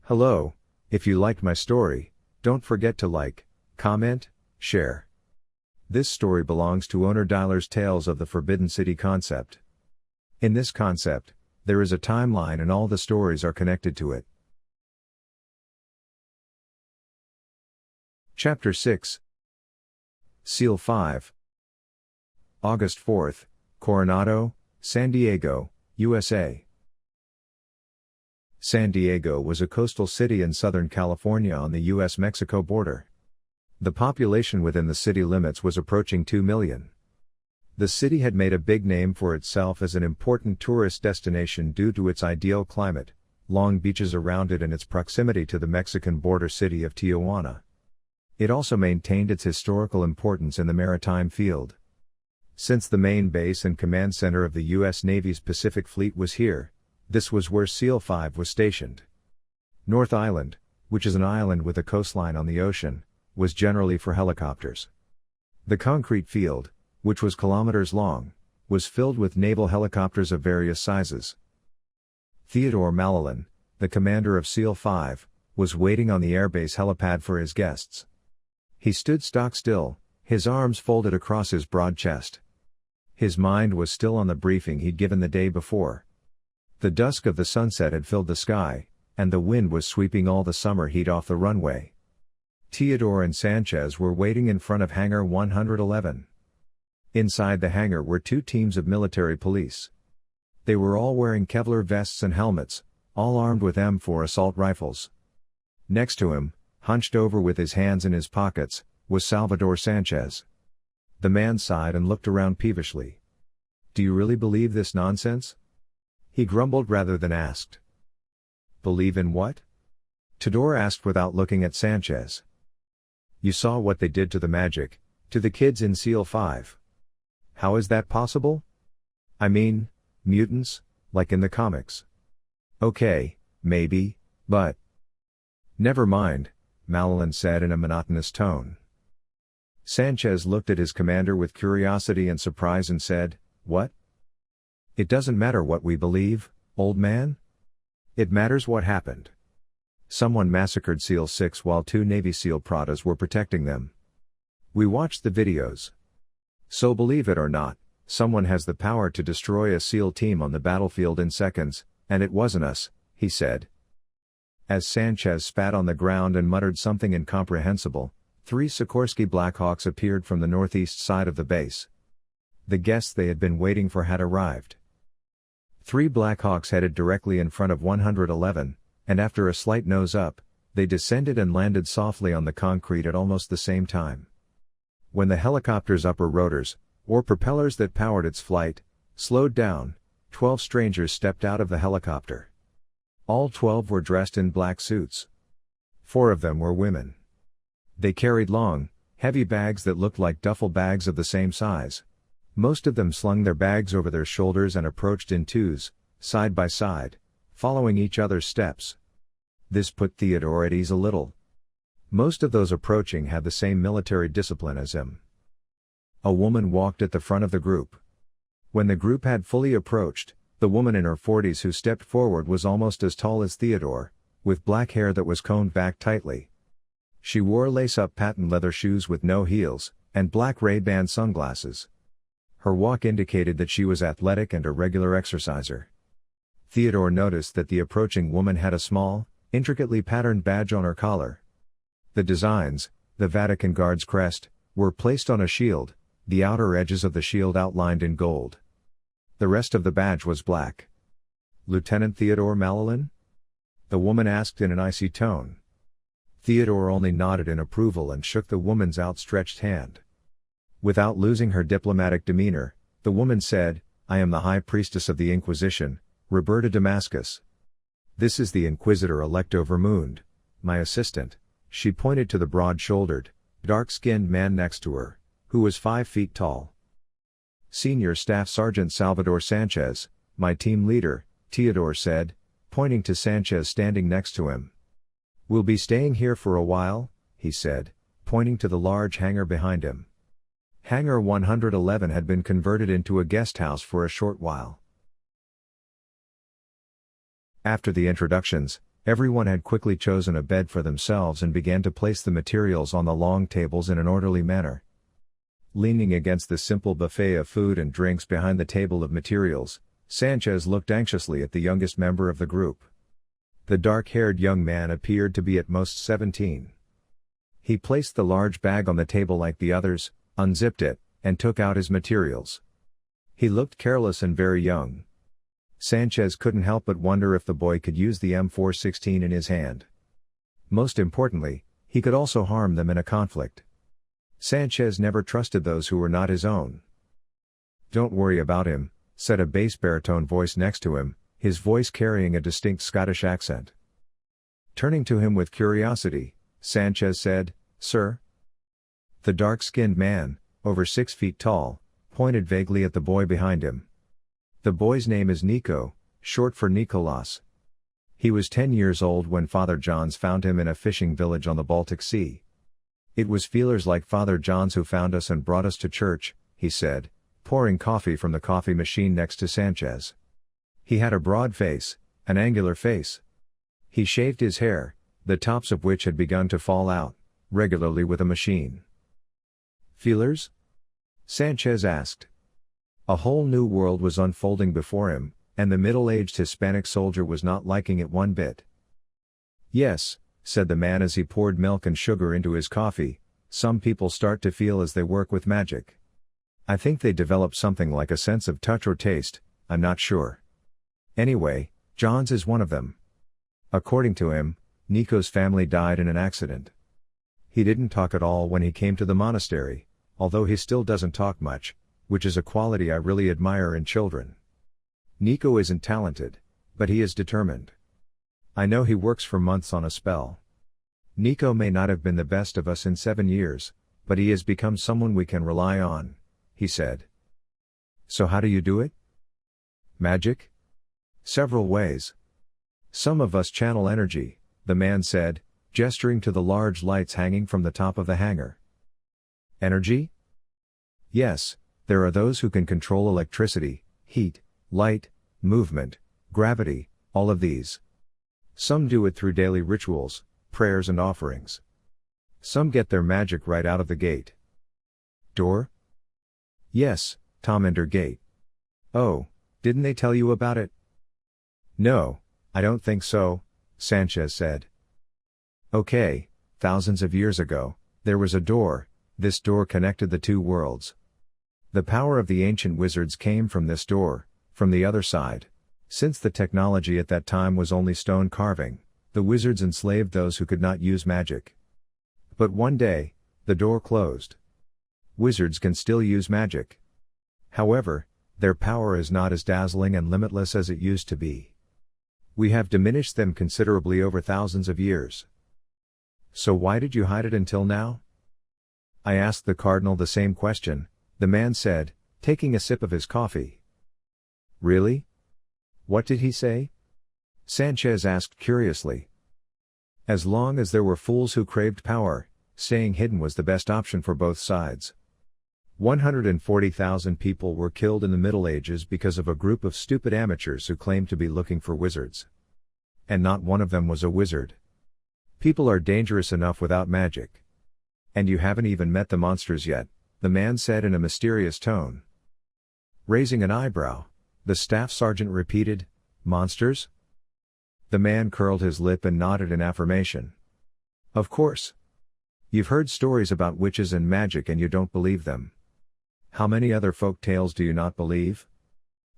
Hello, if you liked my story, don't forget to like, comment, share. This story belongs to Onur Diler's Tales of the Forbidden City concept. In this concept, there is a timeline and all the stories are connected to it. Chapter 6 Seal 5 August 4th, Coronado, San Diego, USA. San Diego was a coastal city in Southern California on the U.S.-Mexico border. The population within the city limits was approaching 2 million. The city had made a big name for itself as an important tourist destination due to its ideal climate, long beaches around it and its proximity to the Mexican border city of Tijuana. It also maintained its historical importance in the maritime field. Since the main base and command center of the U.S. Navy's Pacific Fleet was here, this was where SEAL 5 was stationed. North Island, which is an island with a coastline on the ocean, was generally for helicopters. The concrete field, which was kilometers long, was filled with naval helicopters of various sizes. Theodore Malalin, the commander of SEAL 5, was waiting on the airbase helipad for his guests. He stood stock still, his arms folded across his broad chest. His mind was still on the briefing he'd given the day before. The dusk of the sunset had filled the sky, and the wind was sweeping all the summer heat off the runway. Theodore and Sanchez were waiting in front of Hangar 111. Inside the hangar were two teams of military police. They were all wearing Kevlar vests and helmets, all armed with M4 assault rifles. Next to him, hunched over with his hands in his pockets, was Salvador Sanchez. The man sighed and looked around peevishly. "Do you really believe this nonsense?" he grumbled rather than asked. "Believe in what?" Theodore asked without looking at Sanchez. "You saw what they did to the magic, to the kids in SEAL 5. How is that possible? I mean, mutants, like in the comics." "Okay, maybe, but..." "Never mind," Malalin said in a monotonous tone. Sanchez looked at his commander with curiosity and surprise and said, "What? It doesn't matter what we believe, old man? It matters what happened. Someone massacred SEAL 6 while two Navy SEAL Pradas were protecting them. We watched the videos. So believe it or not, someone has the power to destroy a SEAL team on the battlefield in seconds, and it wasn't us," he said. As Sanchez spat on the ground and muttered something incomprehensible, 3 Sikorsky Blackhawks appeared from the northeast side of the base. The guests they had been waiting for had arrived. 3 Blackhawks headed directly in front of 111, and after a slight nose-up, they descended and landed softly on the concrete at almost the same time. When the helicopter's upper rotors, or propellers that powered its flight, slowed down, 12 strangers stepped out of the helicopter. All 12 were dressed in black suits. 4 of them were women. They carried long, heavy bags that looked like duffel bags of the same size. Most of them slung their bags over their shoulders and approached in twos, side by side, following each other's steps. This put Theodore at ease a little. Most of those approaching had the same military discipline as him. A woman walked at the front of the group. When the group had fully approached, the woman in her 40s who stepped forward was almost as tall as Theodore, with black hair that was combed back tightly. She wore lace-up patent leather shoes with no heels, and black Ray-Ban sunglasses. Her walk indicated that she was athletic and a regular exerciser. Theodore noticed that the approaching woman had a small, intricately patterned badge on her collar. The designs, the Vatican Guard's crest, were placed on a shield, the outer edges of the shield outlined in gold. The rest of the badge was black. "Lieutenant Theodore Malalin?" the woman asked in an icy tone. Theodore only nodded in approval and shook the woman's outstretched hand. Without losing her diplomatic demeanor, the woman said, "I am the High Priestess of the Inquisition, Roberta Damascus. This is the Inquisitor-Electo Vermund, my assistant." She pointed to the broad-shouldered, dark-skinned man next to her, who was 5 feet tall. "Senior Staff Sergeant Salvador Sanchez, my team leader," Theodore said, pointing to Sanchez standing next to him. "We'll be staying here for a while," he said, pointing to the large hangar behind him. Hangar 111 had been converted into a guest house for a short while. After the introductions, Everyone had quickly chosen a bed for themselves and began to place the materials on the long tables in an orderly manner. Leaning against the simple buffet of food and drinks behind the table of materials, Sanchez looked anxiously at the youngest member of the group. The dark-haired young man appeared to be at most 17. He placed the large bag on the table like the others, unzipped it, and took out his materials. He looked careless and very young. Sanchez couldn't help but wonder if the boy could use the M416 in his hand. Most importantly, he could also harm them in a conflict. Sanchez never trusted those who were not his own. "Don't worry about him," said a bass baritone voice next to him, his voice carrying a distinct Scottish accent. Turning to him with curiosity, Sanchez said, "Sir?" The dark-skinned man, over 6 feet tall, pointed vaguely at the boy behind him. "The boy's name is Nico, short for Nicolas. He was 10 years old when Father John's found him in a fishing village on the Baltic Sea. It was feelers like Father John's who found us and brought us to church," he said, pouring coffee from the coffee machine next to Sanchez. He had a broad face, an angular face. He shaved his hair, the tops of which had begun to fall out, regularly with a machine. "Feelers?" Sanchez asked. A whole new world was unfolding before him, and the middle-aged Hispanic soldier was not liking it one bit. "Yes," said the man as he poured milk and sugar into his coffee, "some people start to feel as they work with magic. I think they develop something like a sense of touch or taste, I'm not sure. Anyway, John's is one of them. According to him, Nico's family died in an accident. He didn't talk at all when he came to the monastery, although he still doesn't talk much, which is a quality I really admire in children. Nico isn't talented, but he is determined. I know he works for months on a spell. Nico may not have been the best of us in 7 years, but he has become someone we can rely on," he said. "So how do you do it?" "Magic? Several ways. Some of us channel energy," the man said, gesturing to the large lights hanging from the top of the hangar. "Energy?" "Yes, there are those who can control electricity, heat, light, movement, gravity, all of these. Some do it through daily rituals, prayers and offerings. Some get their magic right out of the gate." "Door?" "Yes, Tom Ender Gate." "Oh, didn't they tell you about it?" "No, I don't think so," Sanchez said. "Okay, thousands of years ago, there was a door. This door connected the two worlds. The power of the ancient wizards came from this door, from the other side. Since the technology at that time was only stone carving, the wizards enslaved those who could not use magic. But one day, the door closed. Wizards can still use magic. However, their power is not as dazzling and limitless as it used to be. We have diminished them considerably over thousands of years." "So why did you hide it until now?" "I asked the Cardinal the same question," the man said, taking a sip of his coffee. "Really? What did he say?" Sanchez asked curiously. As long as there were fools who craved power, staying hidden was the best option for both sides. 140,000 people were killed in the Middle Ages because of a group of stupid amateurs who claimed to be looking for wizards. And not one of them was a wizard. People are dangerous enough without magic. "And you haven't even met the monsters yet," the man said in a mysterious tone. Raising an eyebrow, the staff sergeant repeated, "Monsters?" The man curled his lip and nodded in affirmation. "Of course. You've heard stories about witches and magic and you don't believe them. How many other folk tales do you not believe?"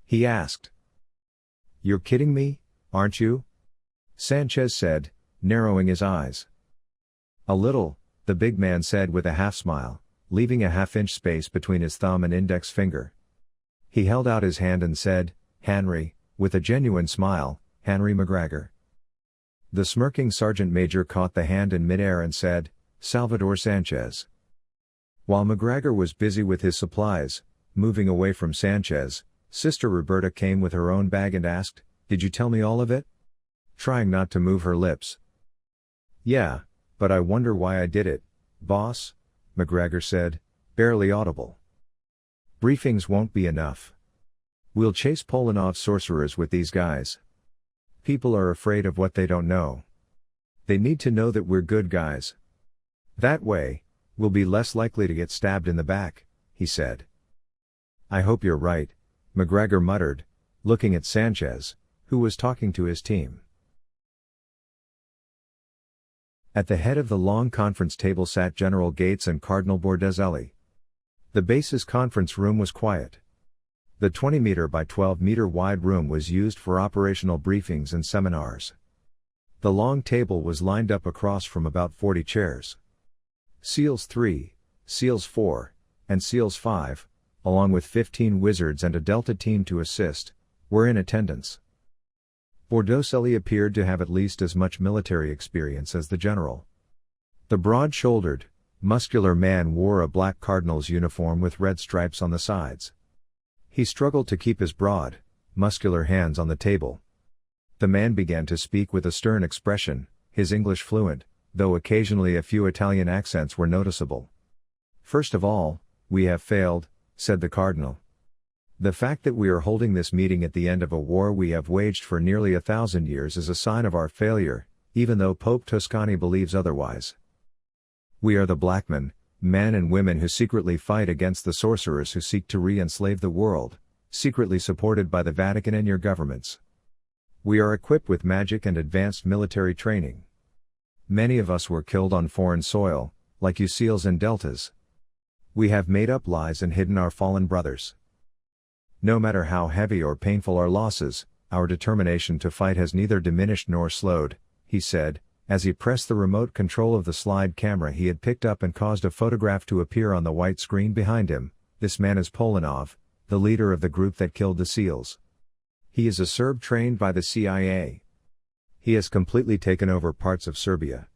he asked. "You're kidding me, aren't you?" Sanchez said, narrowing his eyes. "A little," the big man said with a half-smile, leaving a half-inch space between his thumb and index finger. He held out his hand and said, "Henry," with a genuine smile, "Henry McGregor." The smirking sergeant major caught the hand in midair and said, "Salvador Sanchez." While McGregor was busy with his supplies, moving away from Sanchez, Sister Roberta came with her own bag and asked, "Did you tell me all of it?" Trying not to move her lips. "Yeah, but I wonder why I did it, boss," McGregor said, barely audible. "Briefings won't be enough. We'll chase Polanov's sorcerers with these guys. People are afraid of what they don't know. They need to know that we're good guys. That way, we'll be less likely to get stabbed in the back, he said. I hope you're right, McGregor muttered, looking at Sanchez, who was talking to his team. At the head of the long conference table sat General Gates and Cardinal Bordezelli. The base's conference room was quiet. The 20-meter by 12-meter wide room was used for operational briefings and seminars. The long table was lined up across from about 40 chairs. SEALs 3, SEALs 4, and SEALs 5, along with 15 wizards and a Delta team to assist, were in attendance. Bordezelli appeared to have at least as much military experience as the general. The broad-shouldered, muscular man wore a black cardinal's uniform with red stripes on the sides. He struggled to keep his broad, muscular hands on the table. The man began to speak with a stern expression, his English fluent, though occasionally a few Italian accents were noticeable. First of all, we have failed, said the cardinal. The fact that we are holding this meeting at the end of a war we have waged for nearly 1,000 years is a sign of our failure, even though Pope Toscani believes otherwise. We are the black men and women who secretly fight against the sorcerers who seek to re-enslave the world, secretly supported by the Vatican and your governments. We are equipped with magic and advanced military training. Many of us were killed on foreign soil, like you SEALs and Deltas. We have made up lies and hidden our fallen brothers. No matter how heavy or painful our losses, our determination to fight has neither diminished nor slowed, he said, as he pressed the remote control of the slide camera he had picked up and caused a photograph to appear on the white screen behind him. This man is Polanov, the leader of the group that killed the SEALs. He is a Serb trained by the CIA. He has completely taken over parts of Serbia.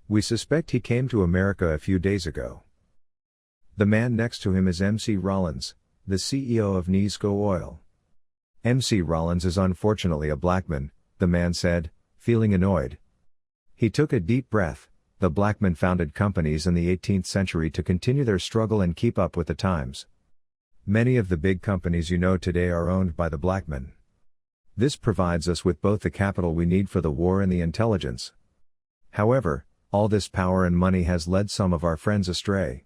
We suspect he came to America a few days ago. The man next to him is MC Rollins, the CEO of Nisco Oil. MC Rollins is unfortunately a black man, the man said, feeling annoyed. He took a deep breath. The black men founded companies in the 18th century to continue their struggle and keep up with the times. Many of the big companies you know today are owned by the black men. This provides us with both the capital we need for the war and the intelligence. However, all this power and money has led some of our friends astray.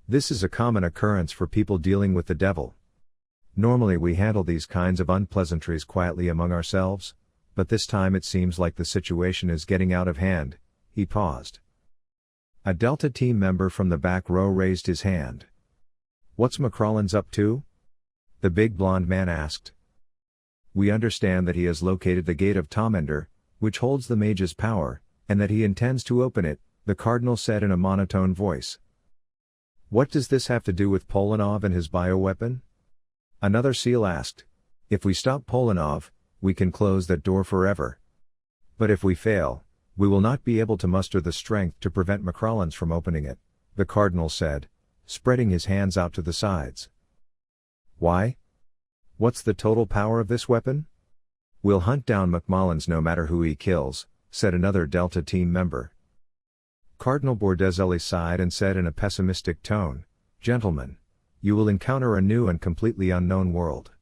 This is a common occurrence for people dealing with the devil. Normally we handle these kinds of unpleasantries quietly among ourselves, but this time it seems like the situation is getting out of hand. He paused. A Delta team member from the back row raised his hand. What's McRollins up to? The big blond man asked. We understand that he has located the Gate of Tomender, which holds the mage's power, and that he intends to open it, the cardinal said in a monotone voice. What does this have to do with Polanov and his bioweapon? Another SEAL asked. If we stop Polanov, we can close that door forever. But if we fail, we will not be able to muster the strength to prevent McRollins from opening it, the cardinal said, spreading his hands out to the sides. Why? What's the total power of this weapon? We'll hunt down McMullins no matter who he kills, said another Delta team member. Cardinal Bordezelli sighed and said in a pessimistic tone, Gentlemen, you will encounter a new and completely unknown world.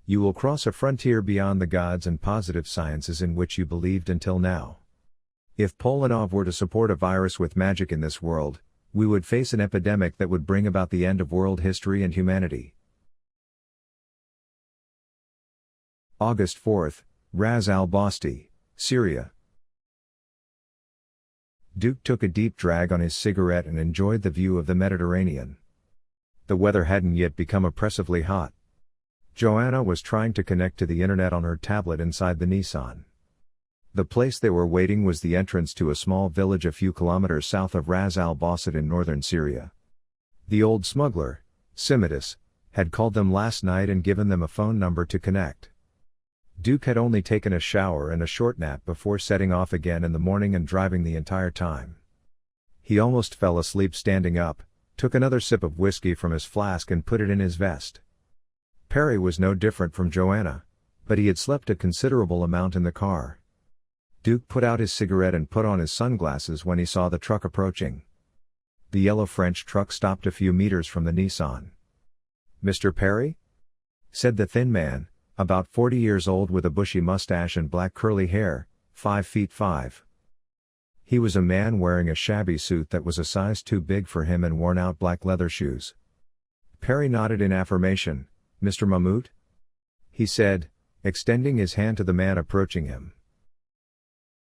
You will cross a frontier beyond the gods and positive sciences in which you believed until now. If Polanov were to support a virus with magic in this world, we would face an epidemic that would bring about the end of world history and humanity. August 4, Ras al-Basti, Syria. Duke took a deep drag on his cigarette and enjoyed the view of the Mediterranean. The weather hadn't yet become oppressively hot. Joanna was trying to connect to the internet on her tablet inside the Nissan. The place they were waiting was the entrance to a small village a few kilometers south of Ras al-Basad in northern Syria. The old smuggler, Simitis, had called them last night and given them a phone number to connect. Duke had only taken a shower and a short nap before setting off again in the morning and driving the entire time. He almost fell asleep standing up, took another sip of whiskey from his flask and put it in his vest. Perry was no different from Joanna, but he had slept a considerable amount in the car. Duke put out his cigarette and put on his sunglasses when he saw the truck approaching. The yellow French truck stopped a few meters from the Nissan. Mr. Perry? Said the thin man, About 40 years old with a bushy mustache and black curly hair, 5 feet 5. He was a man wearing a shabby suit that was a size too big for him and worn-out black leather shoes. Perry nodded in affirmation. "Mr. Mahmoud?" he said, extending his hand to the man approaching him.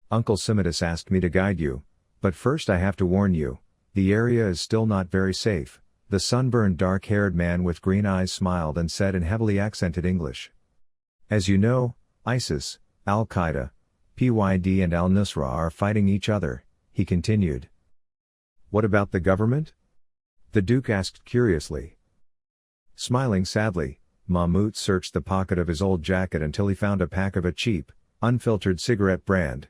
"Uncle Simitis asked me to guide you, but first I have to warn you, the area is still not very safe." The sunburned dark-haired man with green eyes smiled and said in heavily accented English. "As you know, ISIS, Al-Qaeda, PYD and al-Nusra are fighting each other," he continued. "What about the government?" the Duke asked curiously. Smiling sadly, Mahmoud searched the pocket of his old jacket until he found a pack of a cheap, unfiltered cigarette brand.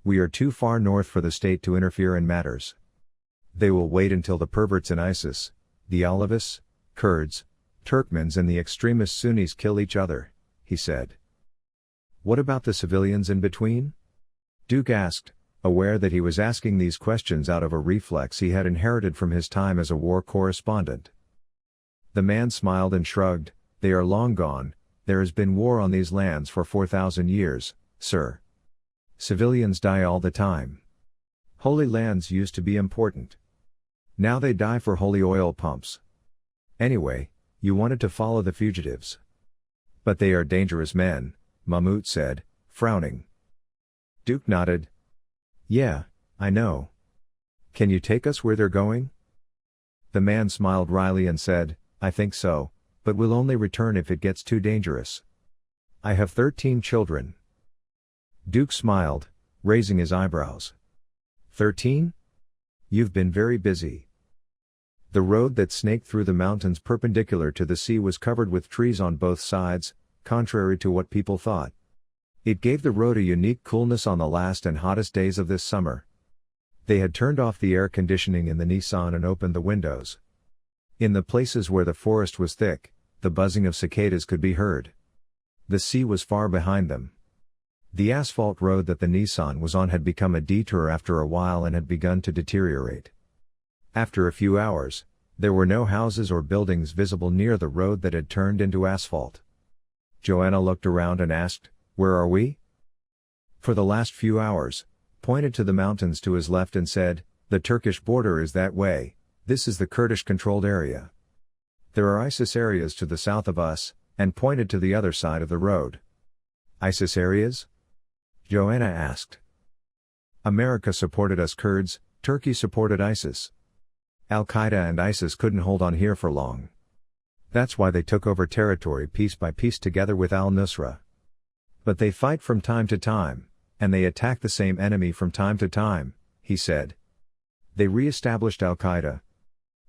"We are too far north for the state to interfere in matters. They will wait until the perverts in ISIS, the Alavis, Kurds, Turkmens and the extremist Sunnis kill each other," he said. "What about the civilians in between?" Duke asked, aware that he was asking these questions out of a reflex he had inherited from his time as a war correspondent. The man smiled and shrugged. "They are long gone, there has been war on these lands for 4,000 years, sir. Civilians die all the time. Holy lands used to be important. Now they die for holy oil pumps. Anyway, you wanted to follow the fugitives." "But they are dangerous men," Mahmoud said, frowning. Duke nodded. "Yeah, I know. Can you take us where they're going?" The man smiled wryly and said, "I think so, but we'll only return if it gets too dangerous. I have 13 children." Duke smiled, raising his eyebrows. 13? You've been very busy. The road that snaked through the mountains perpendicular to the sea was covered with trees on both sides, contrary to what people thought. It gave the road a unique coolness on the last and hottest days of this summer. They had turned off the air conditioning in the Nissan and opened the windows. In the places where the forest was thick, the buzzing of cicadas could be heard. The sea was far behind them. The asphalt road that the Nissan was on had become a detour after a while and had begun to deteriorate. After a few hours, there were no houses or buildings visible near the road that had turned into asphalt. Joanna looked around and asked, "Where are we?" "For the last few hours," pointed to the mountains to his left and said, "The Turkish border is that way, this is the Kurdish-controlled area. There are ISIS areas to the south of us," and pointed to the other side of the road. "ISIS areas?" Joanna asked. "America supported us Kurds, Turkey supported ISIS. Al-Qaeda and ISIS couldn't hold on here for long. That's why they took over territory piece by piece together with al-Nusra. But they fight from time to time, and they attack the same enemy from time to time," he said. "They re-established Al-Qaeda."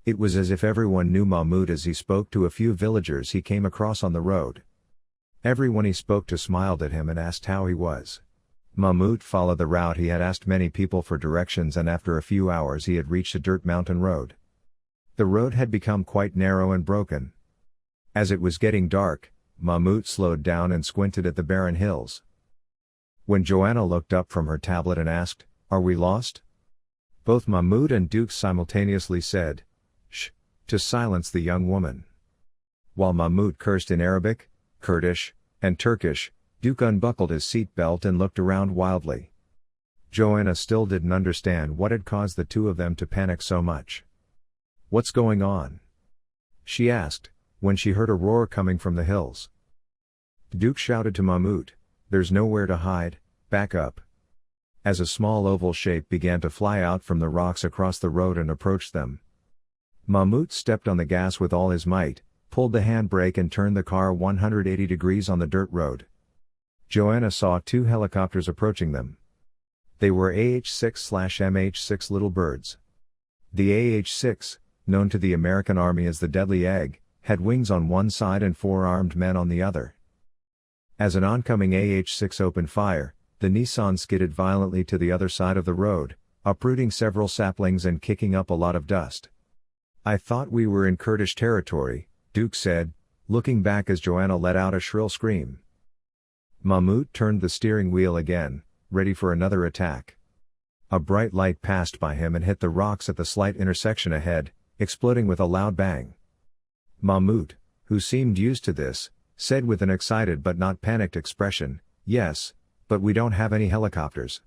It was as if everyone knew Mahmoud as he spoke to a few villagers he came across on the road. Everyone he spoke to smiled at him and asked how he was. Mahmoud followed the route he had asked many people for directions, and after a few hours he had reached a dirt mountain road. The road had become quite narrow and broken. As it was getting dark, Mahmoud slowed down and squinted at the barren hills. When Joanna looked up from her tablet and asked, "Are we lost?" both Mahmoud and Duke simultaneously said, "Shh," to silence the young woman. While Mahmoud cursed in Arabic, Kurdish, and Turkish, Duke unbuckled his seat belt and looked around wildly. Joanna still didn't understand what had caused the two of them to panic so much. "What's going on?" she asked, when she heard a roar coming from the hills. Duke shouted to Mahmoud, "There's nowhere to hide, back up." As a small oval shape began to fly out from the rocks across the road and approached them. Mahmoud stepped on the gas with all his might, pulled the handbrake and turned the car 180 degrees on the dirt road. Joanna saw two helicopters approaching them. They were AH-6/MH-6 Little Birds. The AH-6, known to the American Army as the Deadly Egg, had wings on one side and 4 armed men on the other. As an oncoming AH-6 opened fire, the Nissan skidded violently to the other side of the road, uprooting several saplings and kicking up a lot of dust. "I thought we were in Kurdish territory," Duke said, looking back as Joanna let out a shrill scream. Mahmoud turned the steering wheel again, ready for another attack. A bright light passed by him and hit the rocks at the slight intersection ahead, exploding with a loud bang. Mahmoud, who seemed used to this, said with an excited but not panicked expression, "Yes, but we don't have any helicopters.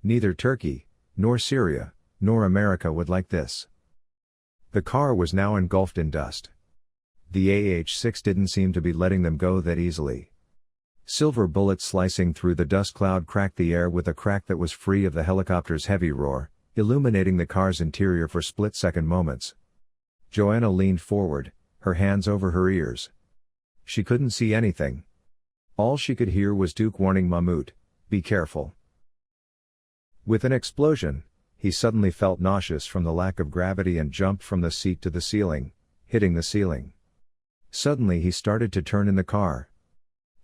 Neither Turkey, nor Syria, nor America would like this." The car was now engulfed in dust. The AH-6 didn't seem to be letting them go that easily. Silver bullets slicing through the dust cloud cracked the air with a crack that was free of the helicopter's heavy roar, illuminating the car's interior for split-second moments. Joanna leaned forward, her hands over her ears. She couldn't see anything. All she could hear was Duke warning Mahmoud, "Be careful." With an explosion, he suddenly felt nauseous from the lack of gravity and jumped from the seat to the ceiling, hitting the ceiling. Suddenly he started to turn in the car.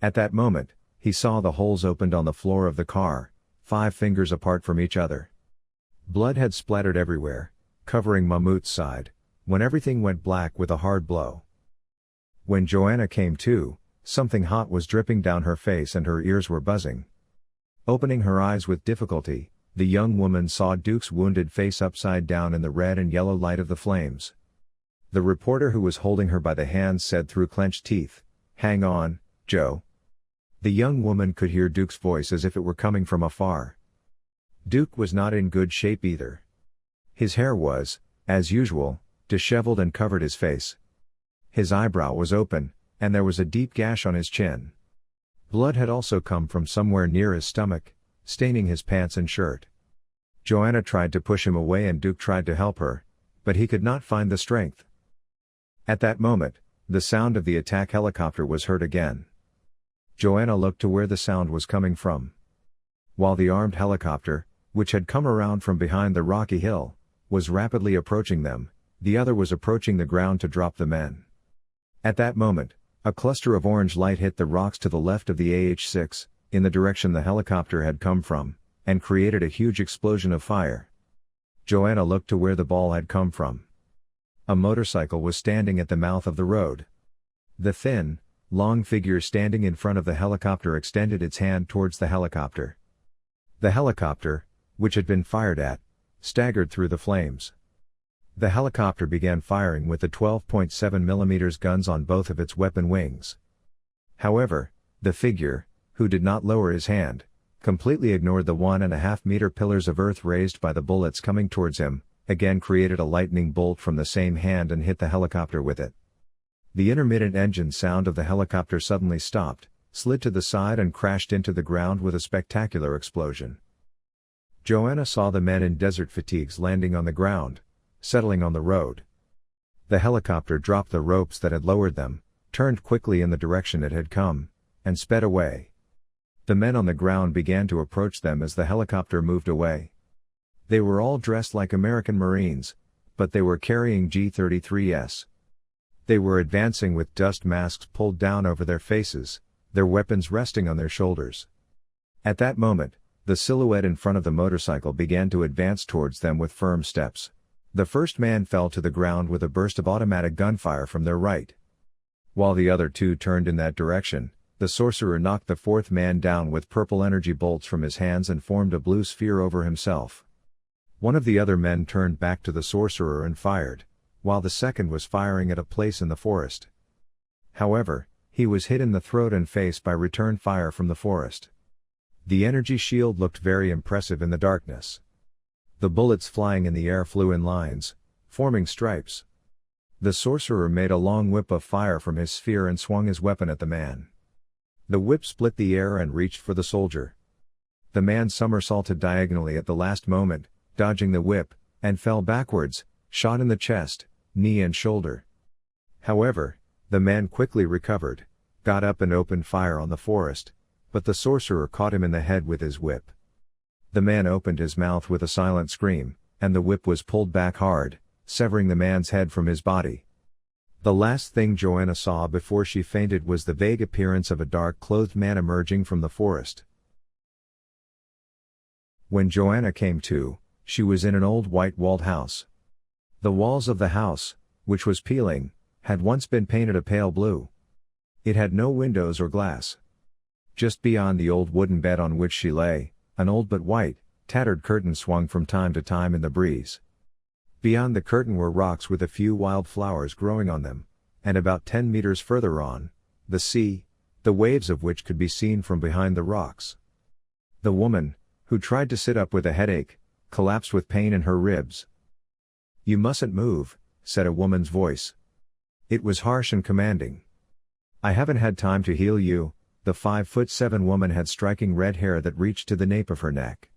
At that moment, he saw the holes opened on the floor of the car, 5 fingers apart from each other. Blood had splattered everywhere, covering Mahmoud's side, when everything went black with a hard blow. When Joanna came to, something hot was dripping down her face and her ears were buzzing. Opening her eyes with difficulty, the young woman saw Duke's wounded face upside down in the red and yellow light of the flames. The reporter who was holding her by the hand said through clenched teeth, "Hang on, Joe." The young woman could hear Duke's voice as if it were coming from afar. Duke was not in good shape either. His hair was, as usual, disheveled and covered his face. His eyebrow was open, and there was a deep gash on his chin. Blood had also come from somewhere near his stomach, staining his pants and shirt. Joanna tried to push him away and Duke tried to help her, but he could not find the strength. At that moment, the sound of the attack helicopter was heard again. Joanna looked to where the sound was coming from. While the armed helicopter, which had come around from behind the rocky hill, was rapidly approaching them, the other was approaching the ground to drop the men. At that moment, a cluster of orange light hit the rocks to the left of the AH-6, in the direction the helicopter had come from, and created a huge explosion of fire. Joanna looked to where the ball had come from. A motorcycle was standing at the mouth of the road. The thin, long figure standing in front of the helicopter extended its hand towards the helicopter. The helicopter, which had been fired at, staggered through the flames. The helicopter began firing with the 12.7 mm guns on both of its weapon wings. However, the figure, who did not lower his hand, completely ignored the 1.5-meter pillars of earth raised by the bullets coming towards him, again created a lightning bolt from the same hand and hit the helicopter with it. The intermittent engine sound of the helicopter suddenly stopped, slid to the side and crashed into the ground with a spectacular explosion. Joanna saw the men in desert fatigues landing on the ground, settling on the road. The helicopter dropped the ropes that had lowered them, turned quickly in the direction it had come, and sped away. The men on the ground began to approach them as the helicopter moved away. They were all dressed like American Marines, but they were carrying G-33s. They were advancing with dust masks pulled down over their faces, their weapons resting on their shoulders. At that moment, the silhouette in front of the motorcycle began to advance towards them with firm steps. The first man fell to the ground with a burst of automatic gunfire from their right. While the other two turned in that direction, the sorcerer knocked the fourth man down with purple energy bolts from his hands and formed a blue sphere over himself. One of the other men turned back to the sorcerer and fired, while the second was firing at a place in the forest. However, he was hit in the throat and face by return fire from the forest. The energy shield looked very impressive in the darkness. The bullets flying in the air flew in lines, forming stripes. The sorcerer made a long whip of fire from his sphere and swung his weapon at the man. The whip split the air and reached for the soldier. The man somersaulted diagonally at the last moment, dodging the whip, and fell backwards, shot in the chest, knee and shoulder. However, the man quickly recovered, got up and opened fire on the forest, but the sorcerer caught him in the head with his whip. The man opened his mouth with a silent scream, and the whip was pulled back hard, severing the man's head from his body. The last thing Joanna saw before she fainted was the vague appearance of a dark-clothed man emerging from the forest. When Joanna came to, she was in an old white-walled house. The walls of the house, which was peeling, had once been painted a pale blue. It had no windows or glass. Just beyond the old wooden bed on which she lay, an old but white, tattered curtain swung from time to time in the breeze. Beyond the curtain were rocks with a few wild flowers growing on them, and about 10 meters further on, the sea, the waves of which could be seen from behind the rocks. The woman, who tried to sit up with a headache, collapsed with pain in her ribs. "You mustn't move," said a woman's voice. It was harsh and commanding. "I haven't had time to heal you." The 5'7" woman had striking red hair that reached to the nape of her neck.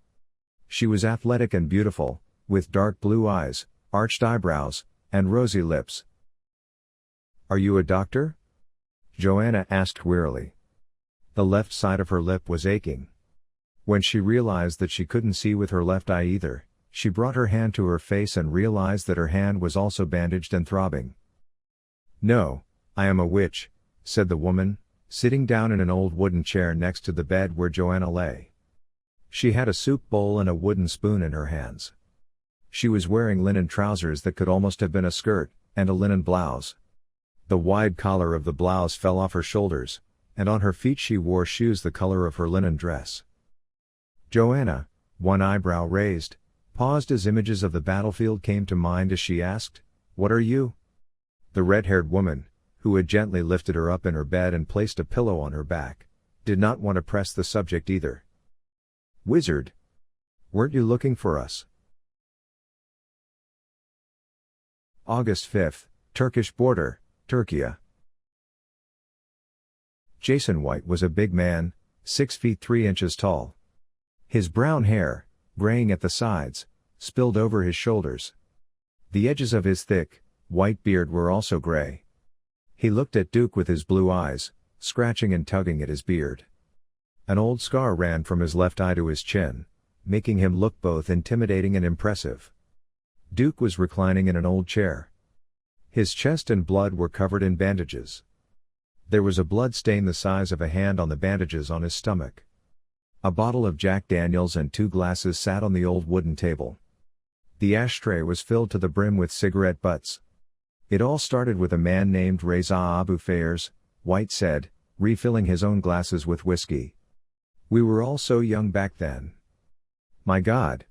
She was athletic and beautiful, with dark blue eyes, arched eyebrows, and rosy lips. "Are you a doctor?" Joanna asked wearily. The left side of her lip was aching. When she realized that she couldn't see with her left eye either, she brought her hand to her face and realized that her hand was also bandaged and throbbing. "No, I am a witch," said the woman, sitting down in an old wooden chair next to the bed where Joanna lay. She had a soup bowl and a wooden spoon in her hands. She was wearing linen trousers that could almost have been a skirt, and a linen blouse. The wide collar of the blouse fell off her shoulders, and on her feet she wore shoes the color of her linen dress. Joanna, one eyebrow raised, paused as images of the battlefield came to mind as she asked, "What are you?" The red-haired woman, who had gently lifted her up in her bed and placed a pillow on her back, did not want to press the subject either. "Wizard. Weren't you looking for us?" August 5th, Turkish border, Turkey. Jason White was a big man, 6 feet 3 inches tall. His brown hair, graying at the sides, spilled over his shoulders. The edges of his thick, white beard were also gray. He looked at Duke with his blue eyes, scratching and tugging at his beard. An old scar ran from his left eye to his chin, making him look both intimidating and impressive. Duke was reclining in an old chair. His chest and blood were covered in bandages. There was a blood stain the size of a hand on the bandages on his stomach. A bottle of Jack Daniels and 2 glasses sat on the old wooden table. The ashtray was filled to the brim with cigarette butts. "It all started with a man named Reza Abu Fayers," White said, refilling his own glasses with whiskey. "We were all so young back then." "My God.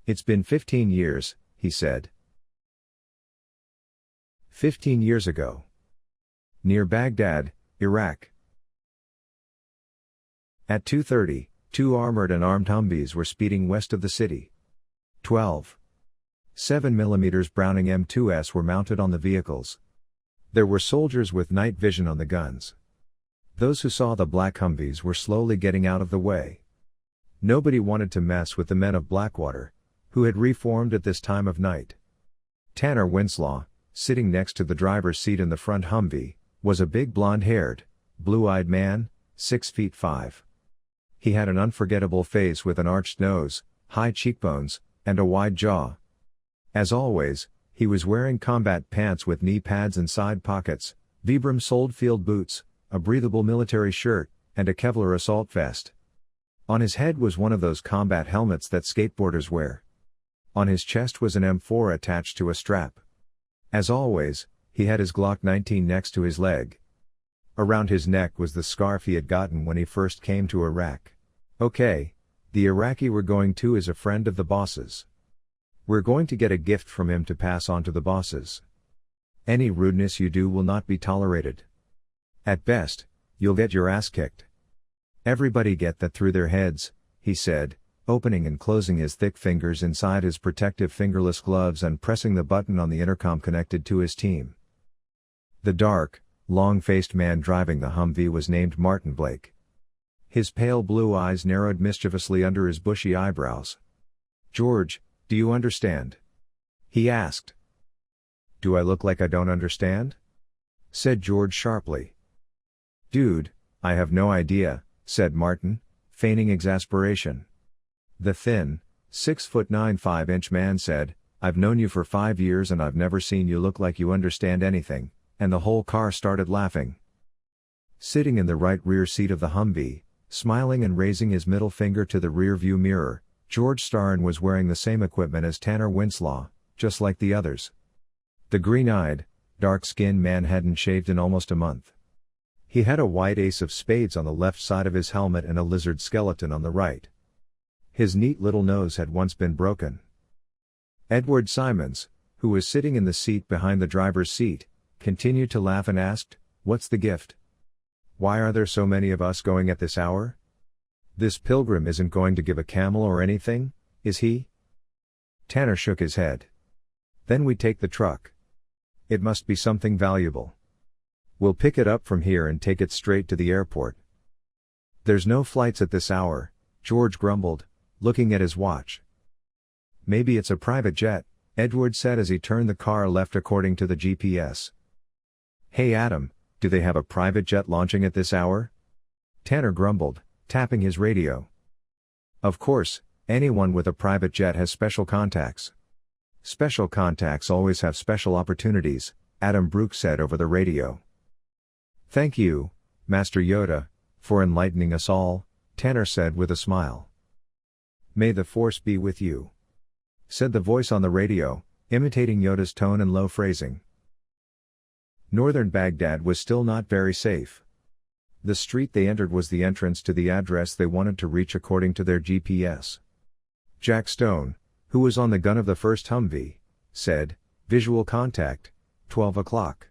It's been 15 years, he said. 15 years ago. Near Baghdad, Iraq. At 2:30, 2 armored and armed Humvees were speeding west of the city. 12. 7mm Browning M2s were mounted on the vehicles. There were soldiers with night vision on the guns. Those who saw the black Humvees were slowly getting out of the way. Nobody wanted to mess with the men of Blackwater, who had reformed at this time of night. Tanner Winslaw, sitting next to the driver's seat in the front Humvee, was a big blonde-haired, blue-eyed man, 6 feet 5. He had an unforgettable face with an arched nose, high cheekbones, and a wide jaw. As always, he was wearing combat pants with knee pads and side pockets, Vibram-soled field boots, a breathable military shirt, and a Kevlar assault vest. On his head was one of those combat helmets that skateboarders wear. On his chest was an M4 attached to a strap. As always, he had his Glock 19 next to his leg. Around his neck was the scarf he had gotten when he first came to Iraq. "Okay, the Iraqi we're going to is a friend of the boss's. We're going to get a gift from him to pass on to the bosses. Any rudeness you do will not be tolerated. At best, you'll get your ass kicked. Everybody get that through their heads," he said, opening and closing his thick fingers inside his protective fingerless gloves and pressing the button on the intercom connected to his team. The dark, long-faced man driving the Humvee was named Martin Blake. His pale blue eyes narrowed mischievously under his bushy eyebrows. "George, do you understand?" he asked. "Do I look like I don't understand?" said George sharply. "Dude, I have no idea," said Martin, feigning exasperation. The thin, 6'9" 5-inch man said, "I've known you for 5 years and I've never seen you look like you understand anything," and the whole car started laughing. Sitting in the right rear seat of the Humvee, smiling and raising his middle finger to the rear view mirror, George Starn was wearing the same equipment as Tanner Winslaw, just like the others. The green-eyed, dark-skinned man hadn't shaved in almost a month. He had a white ace of spades on the left side of his helmet and a lizard skeleton on the right. His neat little nose had once been broken. Edward Simons, who was sitting in the seat behind the driver's seat, continued to laugh and asked, "What's the gift?" Why are there so many of us going at this hour? This pilgrim isn't going to give a camel or anything, is he? Tanner shook his head. Then we take the truck. It must be something valuable. We'll pick it up from here and take it straight to the airport. There's no flights at this hour, George grumbled, looking at his watch. Maybe it's a private jet, Edward said as he turned the car left according to the GPS. Hey Adam, do they have a private jet launching at this hour? Tanner grumbled, tapping his radio. Of course, anyone with a private jet has special contacts. Special contacts always have special opportunities, Adam Brooke said over the radio. Thank you, Master Yoda, for enlightening us all, Tanner said with a smile. May the Force be with you, said the voice on the radio, imitating Yoda's tone and low phrasing. Northern Baghdad was still not very safe. The street they entered was the entrance to the address they wanted to reach according to their GPS. Jack Stone, who was on the gun of the first Humvee, said, "Visual contact, 12 o'clock.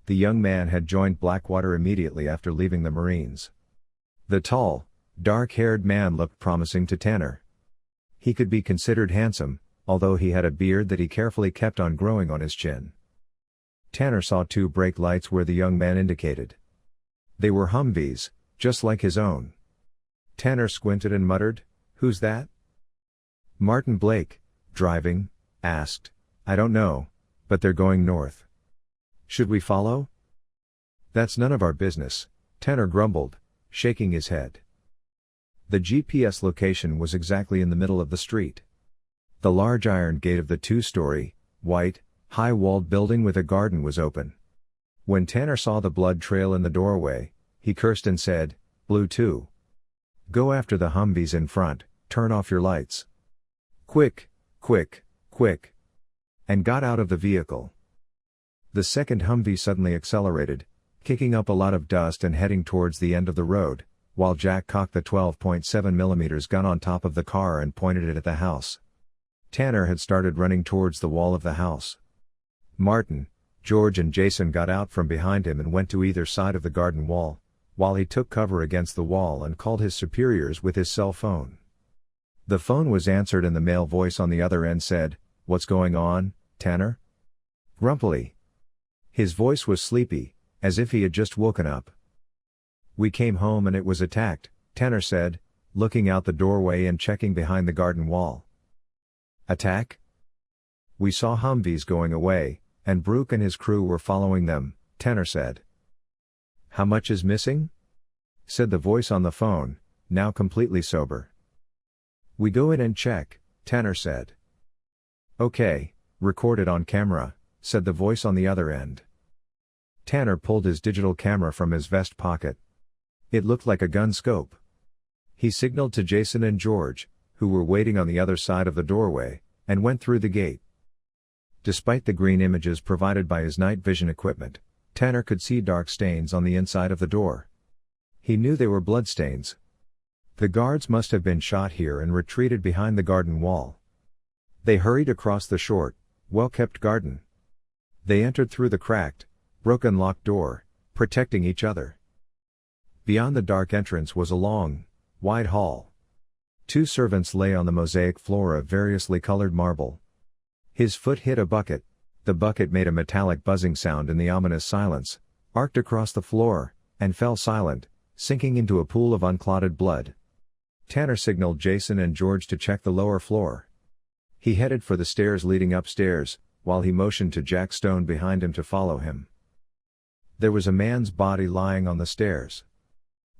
The young man had joined Blackwater immediately after leaving the Marines. The tall, dark-haired man looked promising to Tanner. He could be considered handsome, although he had a beard that he carefully kept on growing on his chin. Tanner saw 2 brake lights where the young man indicated. They were Humvees, just like his own. Tanner squinted and muttered, "Who's that?" Martin Blake, driving, asked, "I don't know, but they're going north. Should we follow?" "That's none of our business," Tanner grumbled, shaking his head. The GPS location was exactly in the middle of the street. The large iron gate of the 2-story, white, high-walled building with a garden was open. When Tanner saw the blood trail in the doorway, he cursed and said, "Blue 2. Go after the Humvees in front, turn off your lights. Quick, quick, quick." And got out of the vehicle. The second Humvee suddenly accelerated, kicking up a lot of dust and heading towards the end of the road, while Jack cocked the 12.7mm gun on top of the car and pointed it at the house. Tanner had started running towards the wall of the house. Martin, George and Jason got out from behind him and went to either side of the garden wall, while he took cover against the wall and called his superiors with his cell phone. The phone was answered and the male voice on the other end said, "What's going on, Tanner?" Grumpily. His voice was sleepy, as if he had just woken up. "We came home and it was attacked," Tanner said, looking out the doorway and checking behind the garden wall. "Attack?" "We saw Humvees going away, and Brooke and his crew were following them," Tanner said. "How much is missing?" said the voice on the phone, now completely sober. "We go in and check," Tanner said. "Okay, record it on camera," said the voice on the other end. Tanner pulled his digital camera from his vest pocket. It looked like a gun scope. He signaled to Jason and George, who were waiting on the other side of the doorway, and went through the gate. Despite the green images provided by his night vision equipment, Tanner could see dark stains on the inside of the door. He knew they were bloodstains. The guards must have been shot here and retreated behind the garden wall. They hurried across the short, well-kept garden. They entered through the cracked, broken locked door, protecting each other. Beyond the dark entrance was a long, wide hall. 2 servants lay on the mosaic floor of variously colored marble. His foot hit a bucket. The bucket made a metallic buzzing sound in the ominous silence, arced across the floor, and fell silent, sinking into a pool of unclotted blood. Tanner signaled Jason and George to check the lower floor. He headed for the stairs leading upstairs, while he motioned to Jack Stone behind him to follow him. There was a man's body lying on the stairs.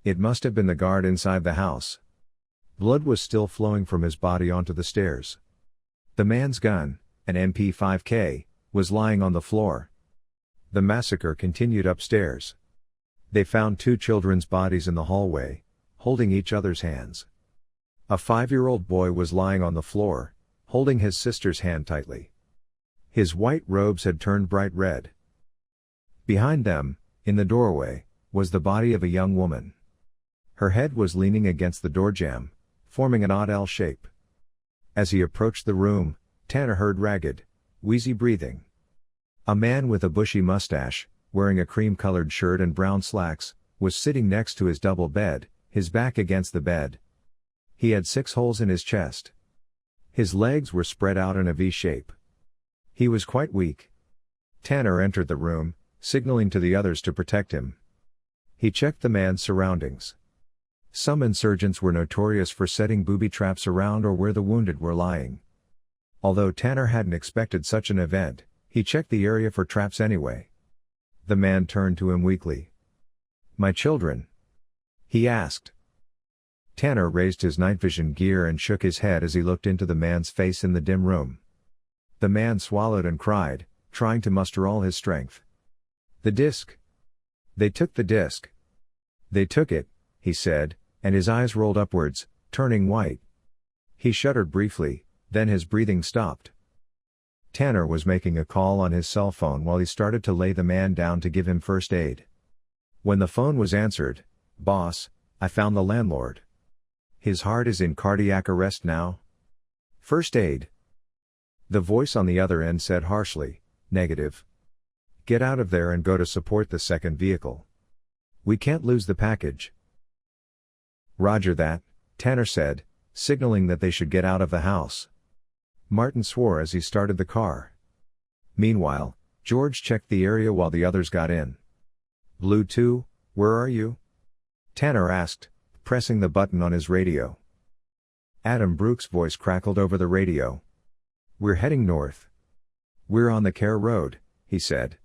It must have been the guard inside the house. Blood was still flowing from his body onto the stairs. The man's gun, an MP5K, was lying on the floor. The massacre continued upstairs. They found 2 children's bodies in the hallway, holding each other's hands. A 5-year-old boy was lying on the floor, holding his sister's hand tightly. His white robes had turned bright red. Behind them, in the doorway, was the body of a young woman. Her head was leaning against the door jamb, forming an odd L shape. As he approached the room, Tanner heard ragged, wheezy breathing. A man with a bushy mustache, wearing a cream-colored shirt and brown slacks, was sitting next to his double bed, his back against the bed. He had 6 holes in his chest. His legs were spread out in a V shape. He was quite weak. Tanner entered the room, signaling to the others to protect him. He checked the man's surroundings. Some insurgents were notorious for setting booby traps around or where the wounded were lying. Although Tanner hadn't expected such an event, he checked the area for traps anyway. The man turned to him weakly. "My children?" he asked. Tanner raised his night vision gear and shook his head as he looked into the man's face in the dim room. The man swallowed and cried, trying to muster all his strength. "The disc. They took the disc. They took it," he said, and his eyes rolled upwards, turning white. He shuddered briefly, then his breathing stopped. Tanner was making a call on his cell phone while he started to lay the man down to give him first aid. When the phone was answered, "Boss, I found the landlord. His heart is in cardiac arrest now. First aid." The voice on the other end said harshly, "Negative. Get out of there and go to support the second vehicle. We can't lose the package." "Roger that," Tanner said, signaling that they should get out of the house. Martin swore as he started the car. Meanwhile, George checked the area while the others got in. "Blue 2, where are you?" Tanner asked, pressing the button on his radio. Adam Brooks' voice crackled over the radio. "We're heading north. We're on the Care Road," he said.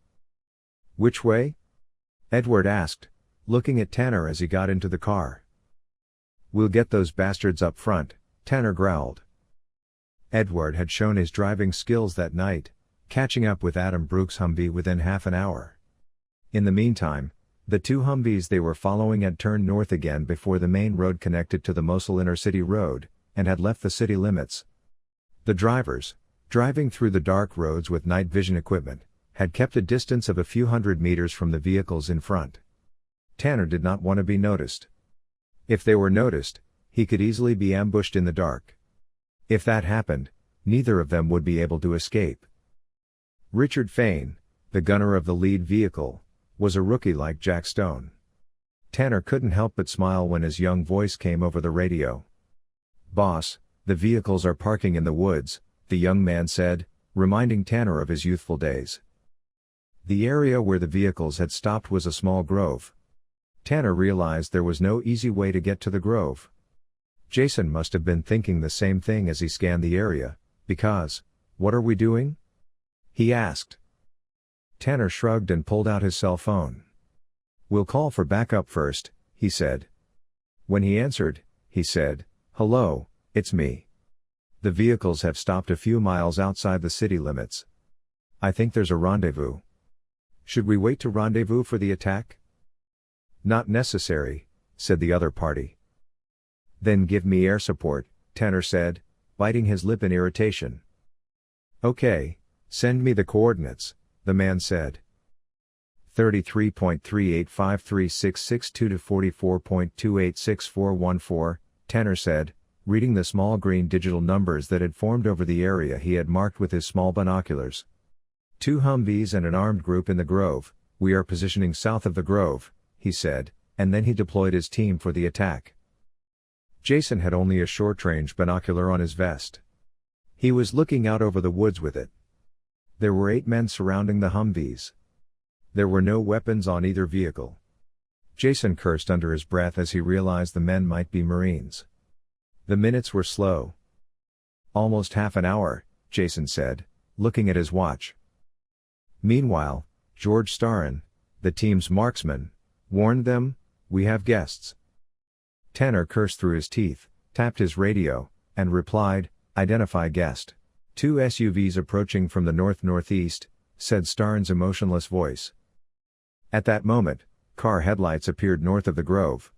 "Which way?" Edward asked, looking at Tanner as he got into the car. "We'll get those bastards up front," Tanner growled. Edward had shown his driving skills that night, catching up with Adam Brooks' Humvee within half an hour. In the meantime, the 2 Humvees they were following had turned north again before the main road connected to the Mosul Inner-City Road, and had left the city limits. The drivers, driving through the dark roads with night vision equipment, had kept a distance of a few hundred meters from the vehicles in front. Tanner did not want to be noticed. If they were noticed, he could easily be ambushed in the dark. If that happened, neither of them would be able to escape. Richard Fain, the gunner of the lead vehicle, was a rookie like Jack Stone. Tanner couldn't help but smile when his young voice came over the radio. "Boss, the vehicles are parking in the woods," the young man said, reminding Tanner of his youthful days. The area where the vehicles had stopped was a small grove. Tanner realized there was no easy way to get to the grove. Jason must have been thinking the same thing as he scanned the area, because, "What are we doing?" he asked. Tanner shrugged and pulled out his cell phone. "We'll call for backup first," he said. When he answered, he said, "Hello, it's me. The vehicles have stopped a few miles outside the city limits. I think there's a rendezvous. Should we wait to rendezvous for the attack?" "Not necessary," said the other party. "Then give me air support," Tanner said, biting his lip in irritation. "Okay, send me the coordinates," the man said. 33.38536662 to 44.286414, Tanner said, reading the small green digital numbers that had formed over the area he had marked with his small binoculars. 2 Humvees and an armed group in the grove. "We are positioning south of the grove," he said, and then he deployed his team for the attack. Jason had only a short-range binocular on his vest. He was looking out over the woods with it. There were 8 men surrounding the Humvees. There were no weapons on either vehicle. Jason cursed under his breath as he realized the men might be Marines. The minutes were slow. "Almost half an hour," Jason said, looking at his watch. Meanwhile, George Starrin, the team's marksman, warned them, "We have guests." Tanner cursed through his teeth, tapped his radio, and replied, "Identify guest." 2 SUVs approaching from the north-northeast, said Starn's emotionless voice. At that moment, car headlights appeared north of the grove.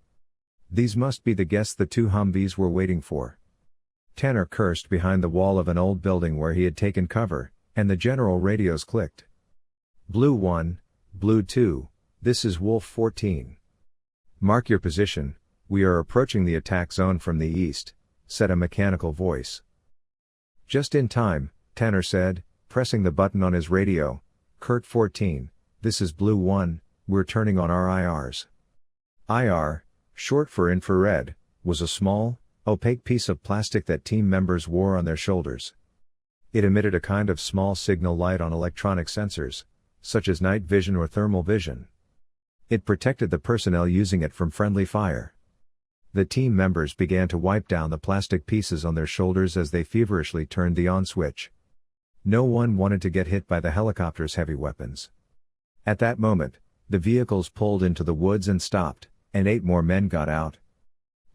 These must be the guests the 2 Humvees were waiting for. Tanner cursed behind the wall of an old building where he had taken cover, and the general radios clicked. "Blue 1, Blue 2, this is Wolf 14. Mark your position, we are approaching the attack zone from the east," said a mechanical voice. "Just in time," Tanner said, pressing the button on his radio. "Kurt 14, this is Blue 1, we're turning on our IRs. IR, short for infrared, was a small, opaque piece of plastic that team members wore on their shoulders. It emitted a kind of small signal light on electronic sensors, such as night vision or thermal vision. It protected the personnel using it from friendly fire. The team members began to wipe down the plastic pieces on their shoulders as they feverishly turned the on switch. No one wanted to get hit by the helicopter's heavy weapons. At that moment, the vehicles pulled into the woods and stopped, and 8 more men got out.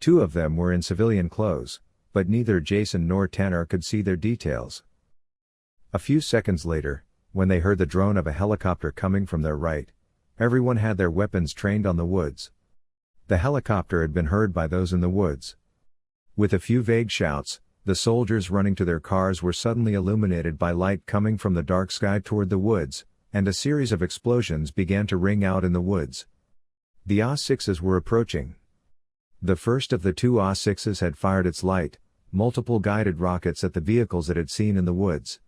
2 of them were in civilian clothes, but neither Jason nor Tanner could see their details. A few seconds later, when they heard the drone of a helicopter coming from their right, everyone had their weapons trained on the woods. The helicopter had been heard by those in the woods. With a few vague shouts, the soldiers running to their cars were suddenly illuminated by light coming from the dark sky toward the woods, and a series of explosions began to ring out in the woods. The A-6s were approaching. The first of the 2 A-6s had fired its light, multiple guided rockets at the vehicles it had seen in the woods.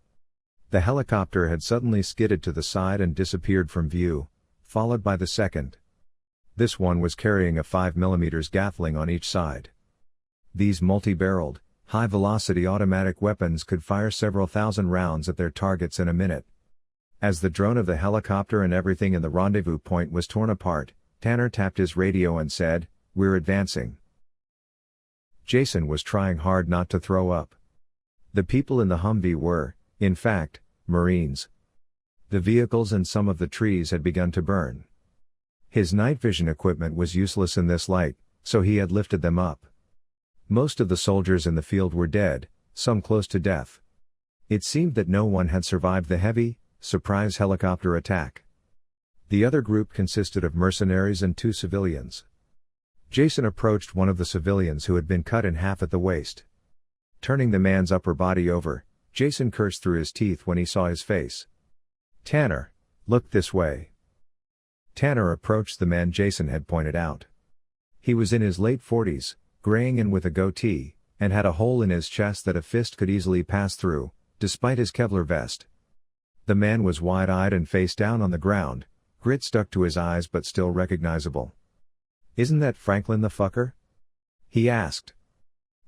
The helicopter had suddenly skidded to the side and disappeared from view, followed by the second. This one was carrying a 5mm Gatling on each side. These multi-barreled, high-velocity automatic weapons could fire several thousand rounds at their targets in a minute. As the drone of the helicopter and everything in the rendezvous point was torn apart, Tanner tapped his radio and said, "We're advancing." Jason was trying hard not to throw up. The people in the Humvee were, in fact, Marines. The vehicles and some of the trees had begun to burn. His night vision equipment was useless in this light, so he had lifted them up. Most of the soldiers in the field were dead, some close to death. It seemed that no one had survived the heavy, surprise helicopter attack. The other group consisted of mercenaries and 2 civilians. Jason approached one of the civilians who had been cut in half at the waist. Turning the man's upper body over, Jason cursed through his teeth when he saw his face. "Tanner, look this way." Tanner approached the man Jason had pointed out. He was in his late 40s, graying and with a goatee, and had a hole in his chest that a fist could easily pass through, despite his Kevlar vest. The man was wide-eyed and face down on the ground, grit stuck to his eyes but still recognizable. "Isn't that Franklin the fucker?" he asked.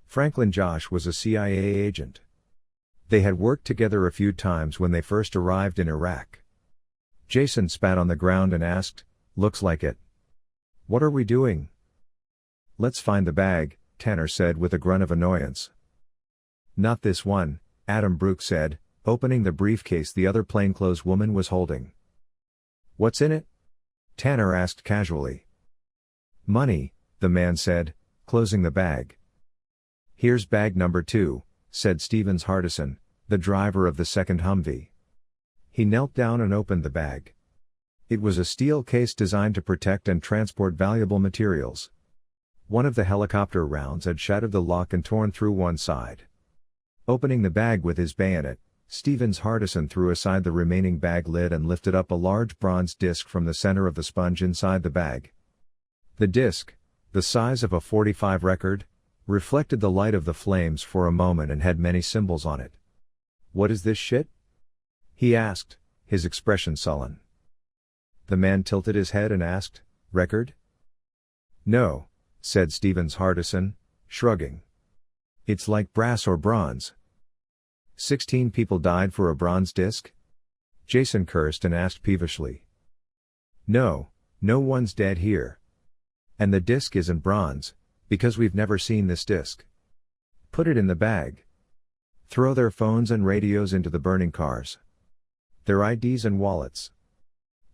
Franklin Josh was a CIA agent. They had worked together a few times when they first arrived in Iraq. Jason spat on the ground and asked, "Looks like it. What are we doing?" "Let's find the bag," Tanner said with a grunt of annoyance. "Not this one," Adam Brooke said, opening the briefcase the other plainclothes woman was holding. "What's in it?" Tanner asked casually. "Money," the man said, closing the bag. "Here's bag number 2, said Stevens Hardison, the driver of the second Humvee. He knelt down and opened the bag. It was a steel case designed to protect and transport valuable materials. One of the helicopter rounds had shattered the lock and torn through one side. Opening the bag with his bayonet, Stevens Hardison threw aside the remaining bag lid and lifted up a large bronze disc from the center of the sponge inside the bag. The disc, the size of a .45 record, reflected the light of the flames for a moment and had many symbols on it. "What is this shit?" he asked, his expression sullen. The man tilted his head and asked, "Record?" "No," said Stevens Hardison, shrugging. "It's like brass or bronze." 16 people died for a bronze disc? Jason cursed and asked peevishly. No one's dead here. And the disc isn't bronze, because we've never seen this disc. Put it in the bag. Throw their phones and radios into the burning cars. Their IDs and wallets.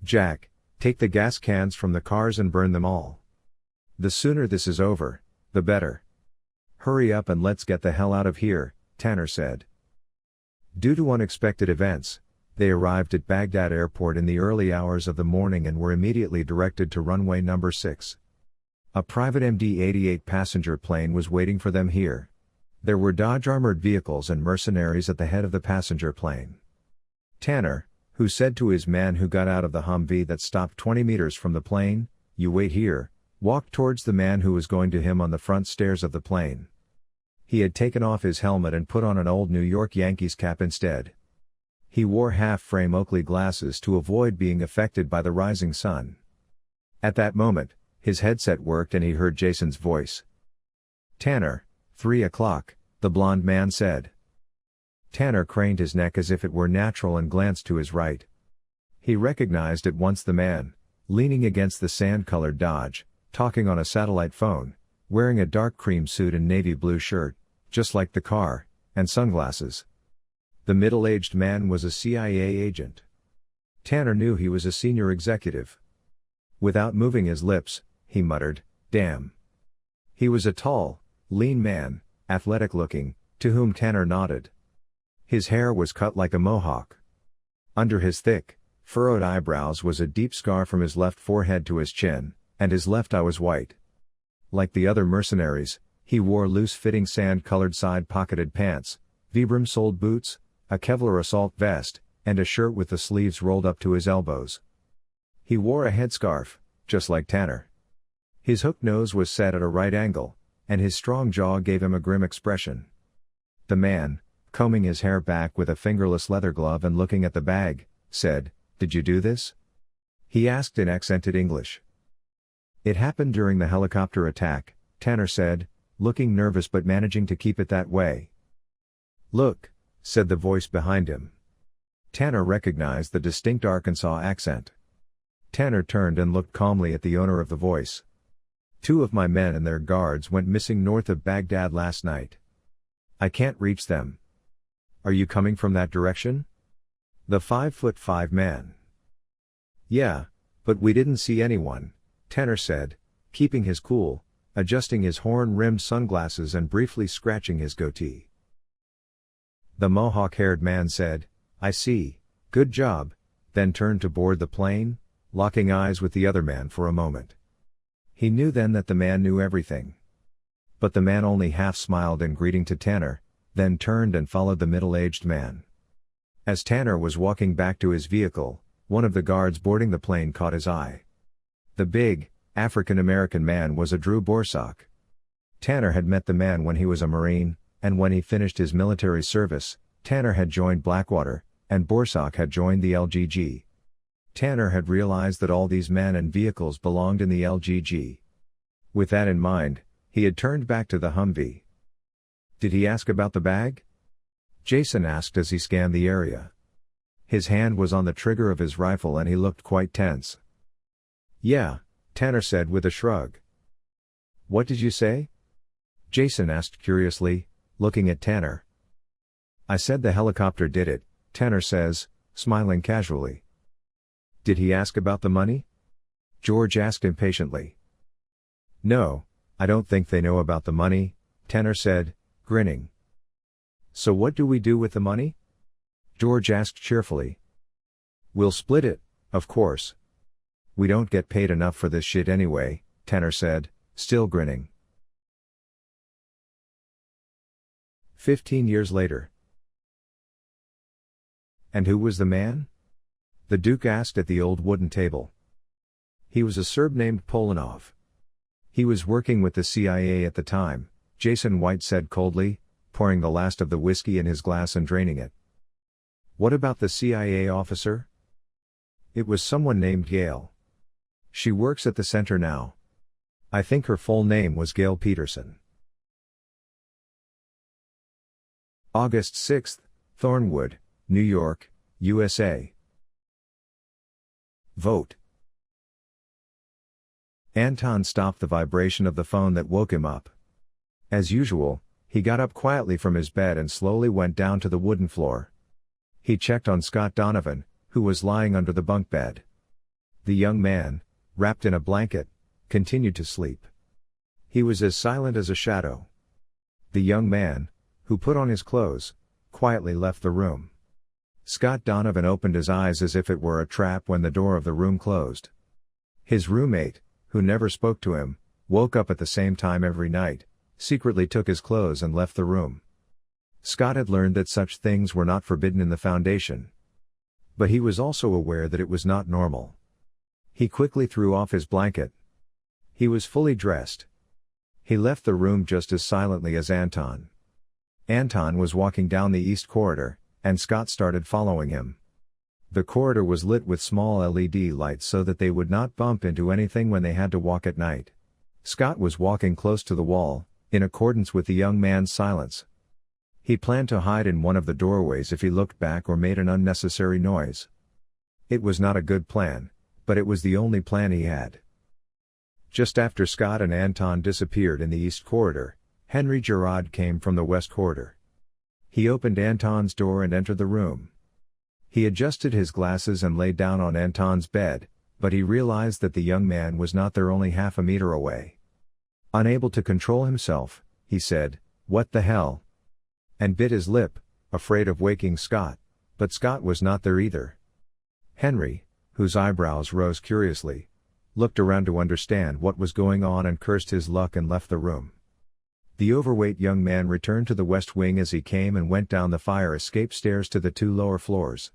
Jack, take the gas cans from the cars and burn them all. The sooner this is over, the better. Hurry up and let's get the hell out of here, Tanner said. Due to unexpected events, they arrived at Baghdad Airport in the early hours of the morning and were immediately directed to runway number 6. A private MD-88 passenger plane was waiting for them here. There were Dodge armored vehicles and mercenaries at the head of the passenger plane. Tanner, who said to his man who got out of the Humvee that stopped 20 meters from the plane, "You wait here," walked towards the man who was going to him on the front stairs of the plane. He had taken off his helmet and put on an old New York Yankees cap instead. He wore half-frame Oakley glasses to avoid being affected by the rising sun. At that moment, His headset worked and he heard Jason's voice. "Tanner, 3 o'clock, the blond man said." Tanner craned his neck as if it were natural and glanced to his right. He recognized at once the man, leaning against the sand-colored Dodge, talking on a satellite phone, wearing a dark cream suit and navy blue shirt, just like the car, and sunglasses. The middle-aged man was a CIA agent. Tanner knew he was a senior executive. Without moving his lips, he muttered, "Damn." He was a tall, lean man, athletic-looking, to whom Tanner nodded. His hair was cut like a mohawk. Under his thick, furrowed eyebrows was a deep scar from his left forehead to his chin, and his left eye was white. Like the other mercenaries, he wore loose-fitting sand-colored side-pocketed pants, Vibram-soled boots, a Kevlar assault vest, and a shirt with the sleeves rolled up to his elbows. He wore a headscarf, just like Tanner. His hooked nose was set at a right angle, and his strong jaw gave him a grim expression. The man, combing his hair back with a fingerless leather glove and looking at the bag, said, "Did you do this?" He asked in accented English. "It happened during the helicopter attack," Tanner said, looking nervous but managing to keep it that way. "Look," said the voice behind him. Tanner recognized the distinct Arkansas accent. Tanner turned and looked calmly at the owner of the voice. "2 of my men and their guards went missing north of Baghdad last night. I can't reach them. Are you coming from that direction?" The 5'5" man. "Yeah, but we didn't see anyone," Tanner said, keeping his cool, adjusting his horn-rimmed sunglasses and briefly scratching his goatee. The mohawk-haired man said, "I see, good job," then turned to board the plane, locking eyes with the other man for a moment. He knew then that the man knew everything. But the man only half smiled in greeting to Tanner, then turned and followed the middle-aged man. As Tanner was walking back to his vehicle, one of the guards boarding the plane caught his eye. The big, African-American man was a Drew Borsak. Tanner had met the man when he was a Marine, and when he finished his military service, Tanner had joined Blackwater, and Borsak had joined the LGG. Tanner had realized that all these men and vehicles belonged in the LGG. With that in mind, he had turned back to the Humvee. "Did he ask about the bag?" Jason asked as he scanned the area. His hand was on the trigger of his rifle and he looked quite tense. "Yeah," Tanner said with a shrug. "What did you say?" Jason asked curiously, looking at Tanner. "I said the helicopter did it," Tanner says, smiling casually. "Did he ask about the money?" George asked impatiently. "No, I don't think they know about the money," Tanner said, grinning. "So what do we do with the money?" George asked cheerfully. "We'll split it, of course. We don't get paid enough for this shit anyway," Tanner said, still grinning. 15 years later. "And who was the man?" the Duke asked at the old wooden table. "He was a Serb named Polanov. He was working with the CIA at the time," Jason White said coldly, pouring the last of the whiskey in his glass and draining it. "What about the CIA officer?" "It was someone named Gail. She works at the center now. I think her full name was Gail Peterson." August 6, Thornwood, New York, USA. Vote. Anton stopped the vibration of the phone that woke him up. As usual, he got up quietly from his bed and slowly went down to the wooden floor. He checked on Scott Donovan, who was lying under the bunk bed. The young man, wrapped in a blanket, continued to sleep. He was as silent as a shadow. The young man, who put on his clothes, quietly left the room. Scott Donovan opened his eyes as if it were a trap when the door of the room closed. His roommate, who never spoke to him, woke up at the same time every night, secretly took his clothes and left the room. Scott had learned that such things were not forbidden in the Foundation. But he was also aware that it was not normal. He quickly threw off his blanket. He was fully dressed. He left the room just as silently as Anton. Anton was walking down the east corridor, and Scott started following him. The corridor was lit with small LED lights so that they would not bump into anything when they had to walk at night. Scott was walking close to the wall, in accordance with the young man's silence. He planned to hide in one of the doorways if he looked back or made an unnecessary noise. It was not a good plan, but it was the only plan he had. Just after Scott and Anton disappeared in the east corridor, Henry Gerard came from the west corridor. He opened Anton's door and entered the room. He adjusted his glasses and lay down on Anton's bed, but he realized that the young man was not there, only half a meter away. Unable to control himself, he said, "What the hell?" and bit his lip, afraid of waking Scott, but Scott was not there either. Henry, whose eyebrows rose curiously, looked around to understand what was going on and cursed his luck and left the room. The overweight young man returned to the west wing as he came and went down the fire escape stairs to the 2 lower floors.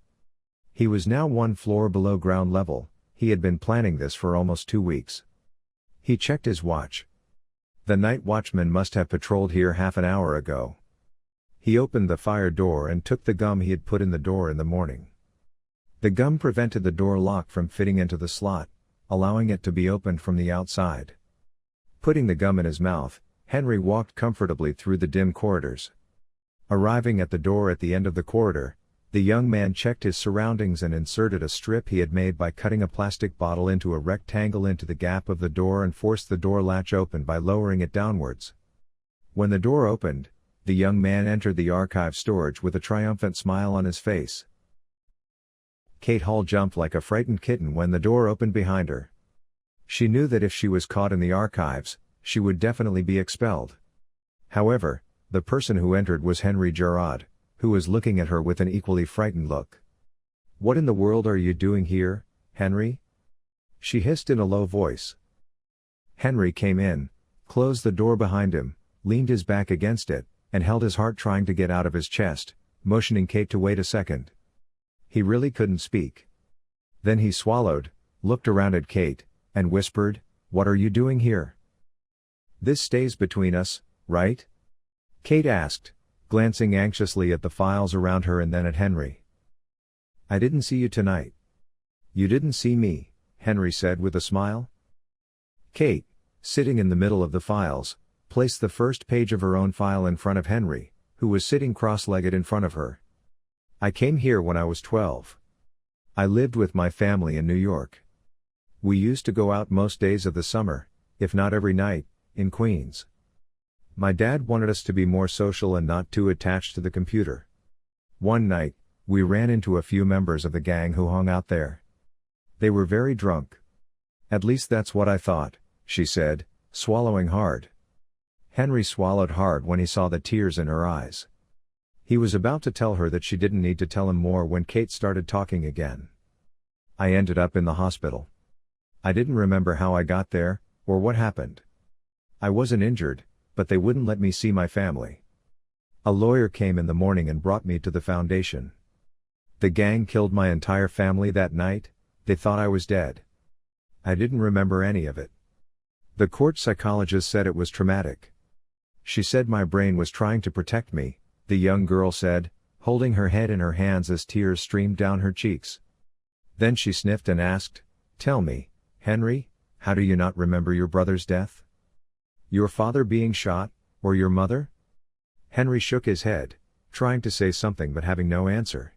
He was now 1 floor below ground level. He had been planning this for almost 2 weeks. He checked his watch. The night watchman must have patrolled here half an hour ago. He opened the fire door and took the gum he had put in the door in the morning. The gum prevented the door lock from fitting into the slot, allowing it to be opened from the outside. Putting the gum in his mouth, Henry walked comfortably through the dim corridors. Arriving at the door at the end of the corridor, the young man checked his surroundings and inserted a strip he had made by cutting a plastic bottle into a rectangle into the gap of the door and forced the door latch open by lowering it downwards. When the door opened, the young man entered the archive storage with a triumphant smile on his face. Kate Hall jumped like a frightened kitten when the door opened behind her. She knew that if she was caught in the archives, she would definitely be expelled. However, the person who entered was Henry Gerard, who was looking at her with an equally frightened look. "What in the world are you doing here, Henry?" she hissed in a low voice. Henry came in, closed the door behind him, leaned his back against it, and held his heart trying to get out of his chest, motioning Kate to wait a second. He really couldn't speak. Then he swallowed, looked around at Kate, and whispered, "What are you doing here?" "This stays between us, right?" Kate asked, glancing anxiously at the files around her and then at Henry. "I didn't see you tonight." "You didn't see me," Henry said with a smile. Kate, sitting in the middle of the files, placed the first page of her own file in front of Henry, who was sitting cross-legged in front of her. "I came here when I was 12. I lived with my family in New York. We used to go out most days of the summer, if not every night, in Queens. My dad wanted us to be more social and not too attached to the computer. One night, we ran into a few members of the gang who hung out there. They were very drunk. At least that's what I thought," she said, swallowing hard. Henry swallowed hard when he saw the tears in her eyes. He was about to tell her that she didn't need to tell him more when Kate started talking again. "I ended up in the hospital. I didn't remember how I got there, or what happened. I wasn't injured, but they wouldn't let me see my family. A lawyer came in the morning and brought me to the foundation. The gang killed my entire family that night. They thought I was dead. I didn't remember any of it. The court psychologist said it was traumatic. She said my brain was trying to protect me," the young girl said, holding her head in her hands as tears streamed down her cheeks. Then she sniffed and asked, "Tell me, Henry, how do you not remember your brother's death? Your father being shot, or your mother?" Henry shook his head, trying to say something but having no answer.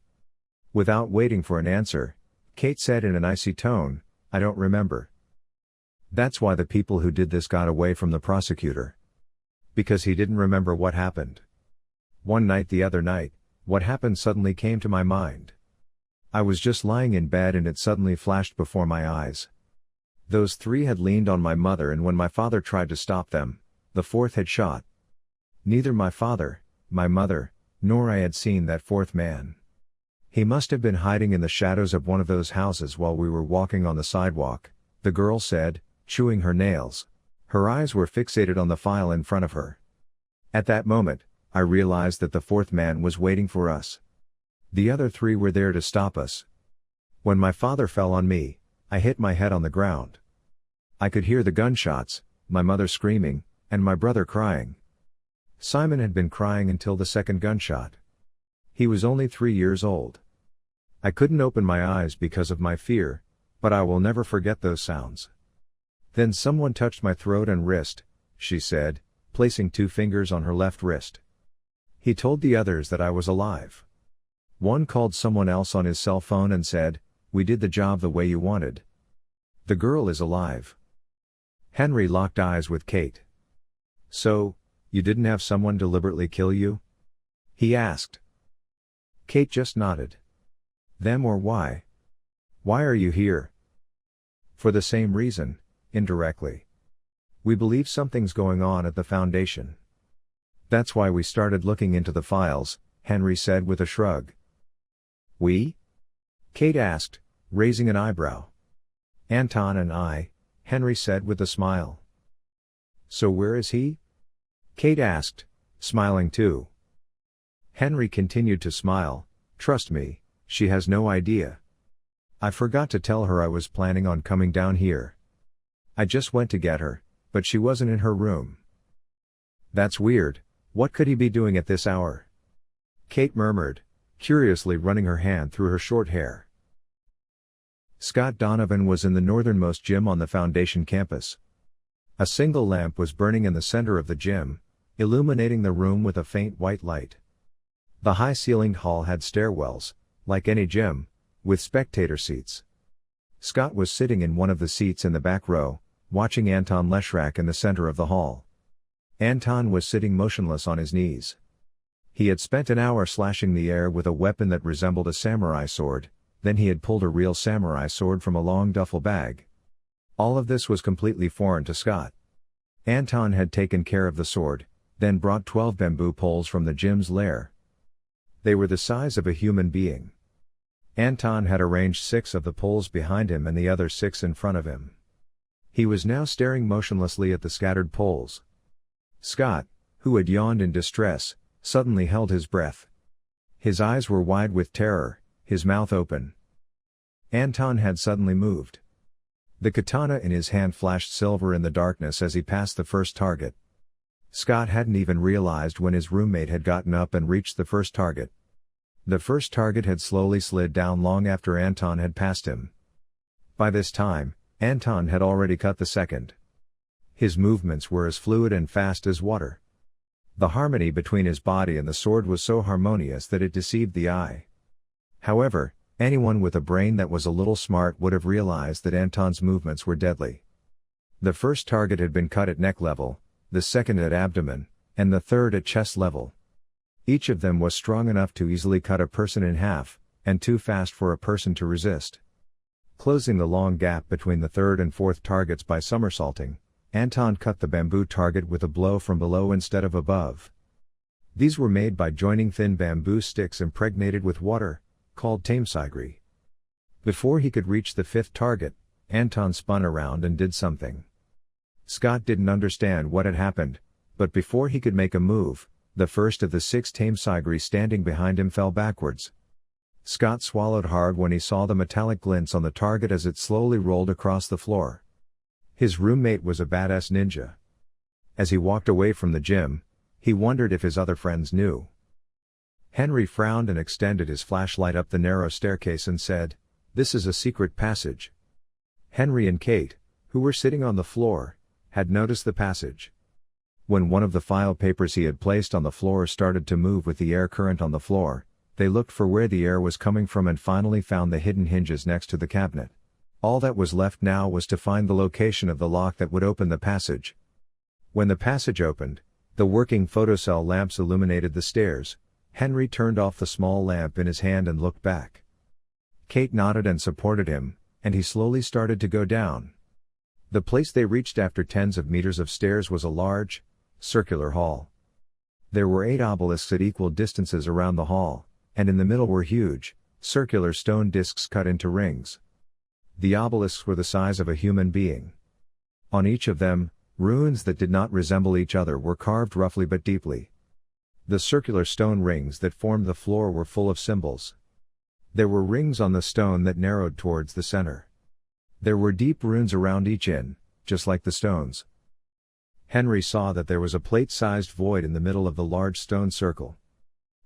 Without waiting for an answer, Kate said in an icy tone, "I don't remember. That's why the people who did this got away from the prosecutor. Because he didn't remember what happened. One night the other night, what happened suddenly came to my mind. I was just lying in bed and it suddenly flashed before my eyes. Those 3 had leaned on my mother, and when my father tried to stop them, the 4th had shot. Neither my father, my mother, nor I had seen that 4th man. He must have been hiding in the shadows of one of those houses while we were walking on the sidewalk," the girl said, chewing her nails. Her eyes were fixated on the file in front of her. "At that moment, I realized that the 4th man was waiting for us. The other 3 were there to stop us. When my father fell on me, I hit my head on the ground. I could hear the gunshots, my mother screaming, and my brother crying. Simon had been crying until the second gunshot. He was only 3 years old. I couldn't open my eyes because of my fear, but I will never forget those sounds. Then someone touched my throat and wrist, she said, placing 2 fingers on her left wrist. He told the others that I was alive. One called someone else on his cell phone and said, "We did the job the way you wanted. The girl is alive." Henry locked eyes with Kate. "So, you didn't have someone deliberately kill you?" he asked. Kate just nodded. "Them or why? Why are you here?" "For the same reason, indirectly. We believe something's going on at the Foundation. That's why we started looking into the files," Henry said with a shrug. "We?" Kate asked, raising an eyebrow. "Anton and I," Henry said with a smile. "So where is he?" Kate asked, smiling too. Henry continued to smile. "Trust me, she has no idea. I forgot to tell her I was planning on coming down here. I just went to get her, but she wasn't in her room." "That's weird. What could he be doing at this hour?" Kate murmured, curiously running her hand through her short hair. Scott Donovan was in the northernmost gym on the Foundation campus. A single lamp was burning in the center of the gym, illuminating the room with a faint white light. The high-ceilinged hall had stairwells, like any gym, with spectator seats. Scott was sitting in one of the seats in the back row, watching Anton Leshrak in the center of the hall. Anton was sitting motionless on his knees. He had spent an hour slashing the air with a weapon that resembled a samurai sword, then he had pulled a real samurai sword from a long duffel bag. All of this was completely foreign to Scott. Anton had taken care of the sword, then brought 12 bamboo poles from the gym's lair. They were the size of a human being. Anton had arranged 6 of the poles behind him and the other 6 in front of him. He was now staring motionlessly at the scattered poles. Scott, who had yawned in distress, suddenly held his breath. His eyes were wide with terror, his mouth open. Anton had suddenly moved. The katana in his hand flashed silver in the darkness as he passed the first target. Scott hadn't even realized when his roommate had gotten up and reached the first target. The first target had slowly slid down long after Anton had passed him. By this time, Anton had already cut the second. His movements were as fluid and fast as water. The harmony between his body and the sword was so harmonious that it deceived the eye. However, anyone with a brain that was a little smart would have realized that Anton's movements were deadly. The first target had been cut at neck level, the second at abdomen, and the third at chest level. Each of them was strong enough to easily cut a person in half, and too fast for a person to resist. Closing the long gap between the third and fourth targets by somersaulting, Anton cut the bamboo target with a blow from below instead of above. These were made by joining thin bamboo sticks impregnated with water, called tamesigri. Before he could reach the 5th target, Anton spun around and did something. Scott didn't understand what had happened, but before he could make a move, the first of the 6 tamesigri standing behind him fell backwards. Scott swallowed hard when he saw the metallic glints on the target as it slowly rolled across the floor. His roommate was a badass ninja. As he walked away from the gym, he wondered if his other friends knew. Henry frowned and extended his flashlight up the narrow staircase and said, "This is a secret passage." Henry and Kate, who were sitting on the floor, had noticed the passage. When one of the file papers he had placed on the floor started to move with the air current on the floor, they looked for where the air was coming from and finally found the hidden hinges next to the cabinet. All that was left now was to find the location of the lock that would open the passage. When the passage opened, the working photocell lamps illuminated the stairs. Henry turned off the small lamp in his hand and looked back. Kate nodded and supported him, and he slowly started to go down. The place they reached after tens of meters of stairs was a large, circular hall. There were 8 obelisks at equal distances around the hall, and in the middle were huge, circular stone discs cut into rings. The obelisks were the size of a human being. On each of them, runes that did not resemble each other were carved roughly but deeply. The circular stone rings that formed the floor were full of symbols. There were rings on the stone that narrowed towards the center. There were deep runes around each in, just like the stones. Henry saw that there was a plate-sized void in the middle of the large stone circle.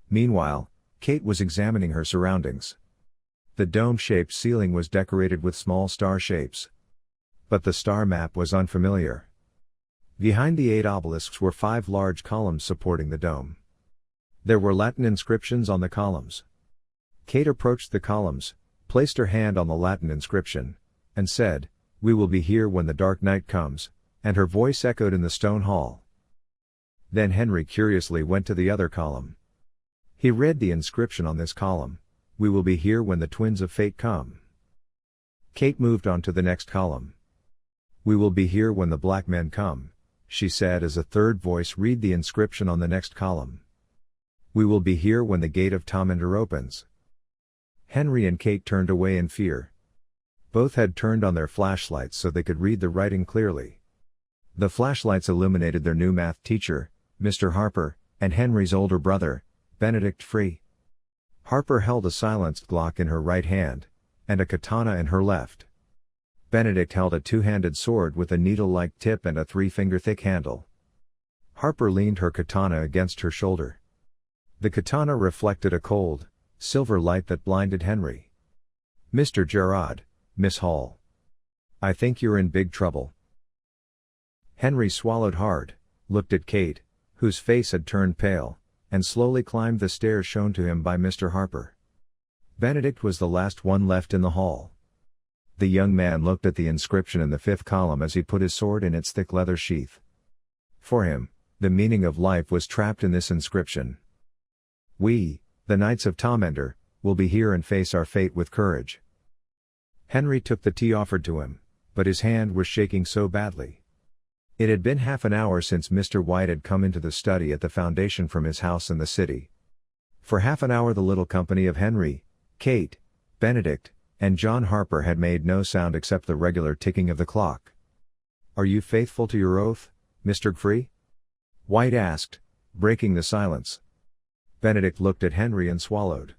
Meanwhile, Kate was examining her surroundings. The dome-shaped ceiling was decorated with small star shapes. But the star map was unfamiliar. Behind the 8 obelisks were 5 large columns supporting the dome. There were Latin inscriptions on the columns. Kate approached the columns, placed her hand on the Latin inscription, and said, "We will be here when the dark night comes," and her voice echoed in the stone hall. Then Henry curiously went to the other column. He read the inscription on this column, "We will be here when the twins of fate come." Kate moved on to the next column. "We will be here when the black men come," she said as a third voice read the inscription on the next column. "We will be here when the gate of Tamandar opens." Henry and Kate turned away in fear. Both had turned on their flashlights so they could read the writing clearly. The flashlights illuminated their new math teacher, Mr. Harper, and Henry's older brother, Benedict Free. Harper held a silenced Glock in her right hand, and a katana in her left. Benedict held a 2-handed sword with a needle-like tip and a 3-finger-thick handle. Harper leaned her katana against her shoulder. The katana reflected a cold, silver light that blinded Henry. "Mr. Gerard, Miss Hall. I think you're in big trouble." Henry swallowed hard, looked at Kate, whose face had turned pale, and slowly climbed the stairs shown to him by Mr. Harper. Benedict was the last one left in the hall. The young man looked at the inscription in the 5th column as he put his sword in its thick leather sheath. For him, the meaning of life was trapped in this inscription. "We, the Knights of Tamandar, will be here and face our fate with courage." Henry took the tea offered to him, but his hand was shaking so badly. It had been half an hour since Mr. White had come into the study at the foundation from his house in the city. For half an hour the little company of Henry, Kate, Benedict, and John Harper had made no sound except the regular ticking of the clock. "Are you faithful to your oath, Mr. Free?" White asked, breaking the silence. Benedict looked at Henry and swallowed.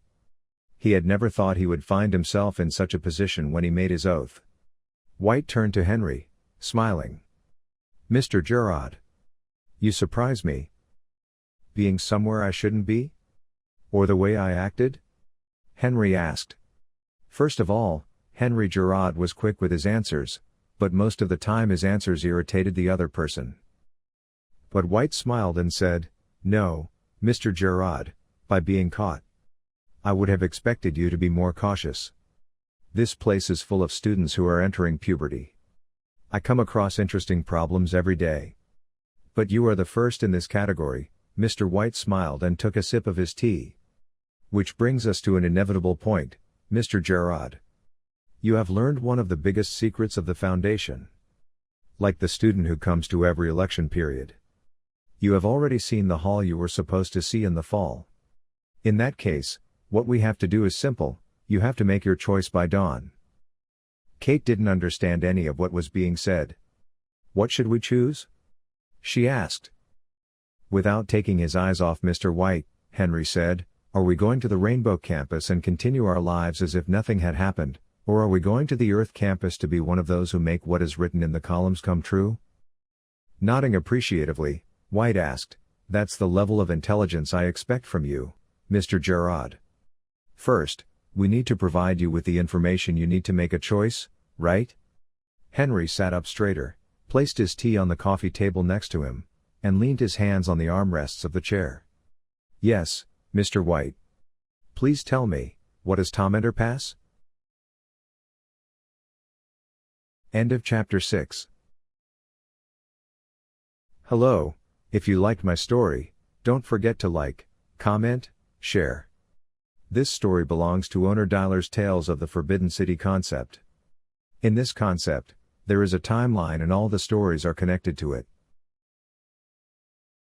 He had never thought he would find himself in such a position when he made his oath. White turned to Henry, smiling. "Mr. Gerard. You surprise me. Being somewhere I shouldn't be? Or the way I acted?" Henry asked. First of all, Henry Gerard was quick with his answers, but most of the time his answers irritated the other person. But White smiled and said, "No, Mr. Gerard, by being caught. I would have expected you to be more cautious. This place is full of students who are entering puberty. I come across interesting problems every day. But you are the first in this category." Mr. White smiled and took a sip of his tea. "Which brings us to an inevitable point, Mr. Gerard. You have learned one of the biggest secrets of the Foundation. Like the student who comes to every election period. You have already seen the hall you were supposed to see in the fall. In that case, what we have to do is simple, you have to make your choice by dawn." Kate didn't understand any of what was being said. "What should we choose?" she asked. Without taking his eyes off Mr. White, Henry said, "Are we going to the Rainbow Campus and continue our lives as if nothing had happened, or are we going to the Earth Campus to be one of those who make what is written in the columns come true?" Nodding appreciatively, White asked, "That's the level of intelligence I expect from you, Mr. Gerard. First, we need to provide you with the information you need to make a choice, right?" Henry sat up straighter, placed his tea on the coffee table next to him, and leaned his hands on the armrests of the chair. "Yes, Mr. White. Please tell me, what is Tamandar Pass?" End of chapter 6. Hello, if you liked my story, don't forget to like, comment, share. This story belongs to Onur Diler's Tales of the Forbidden City concept. In this concept, there is a timeline and all the stories are connected to it.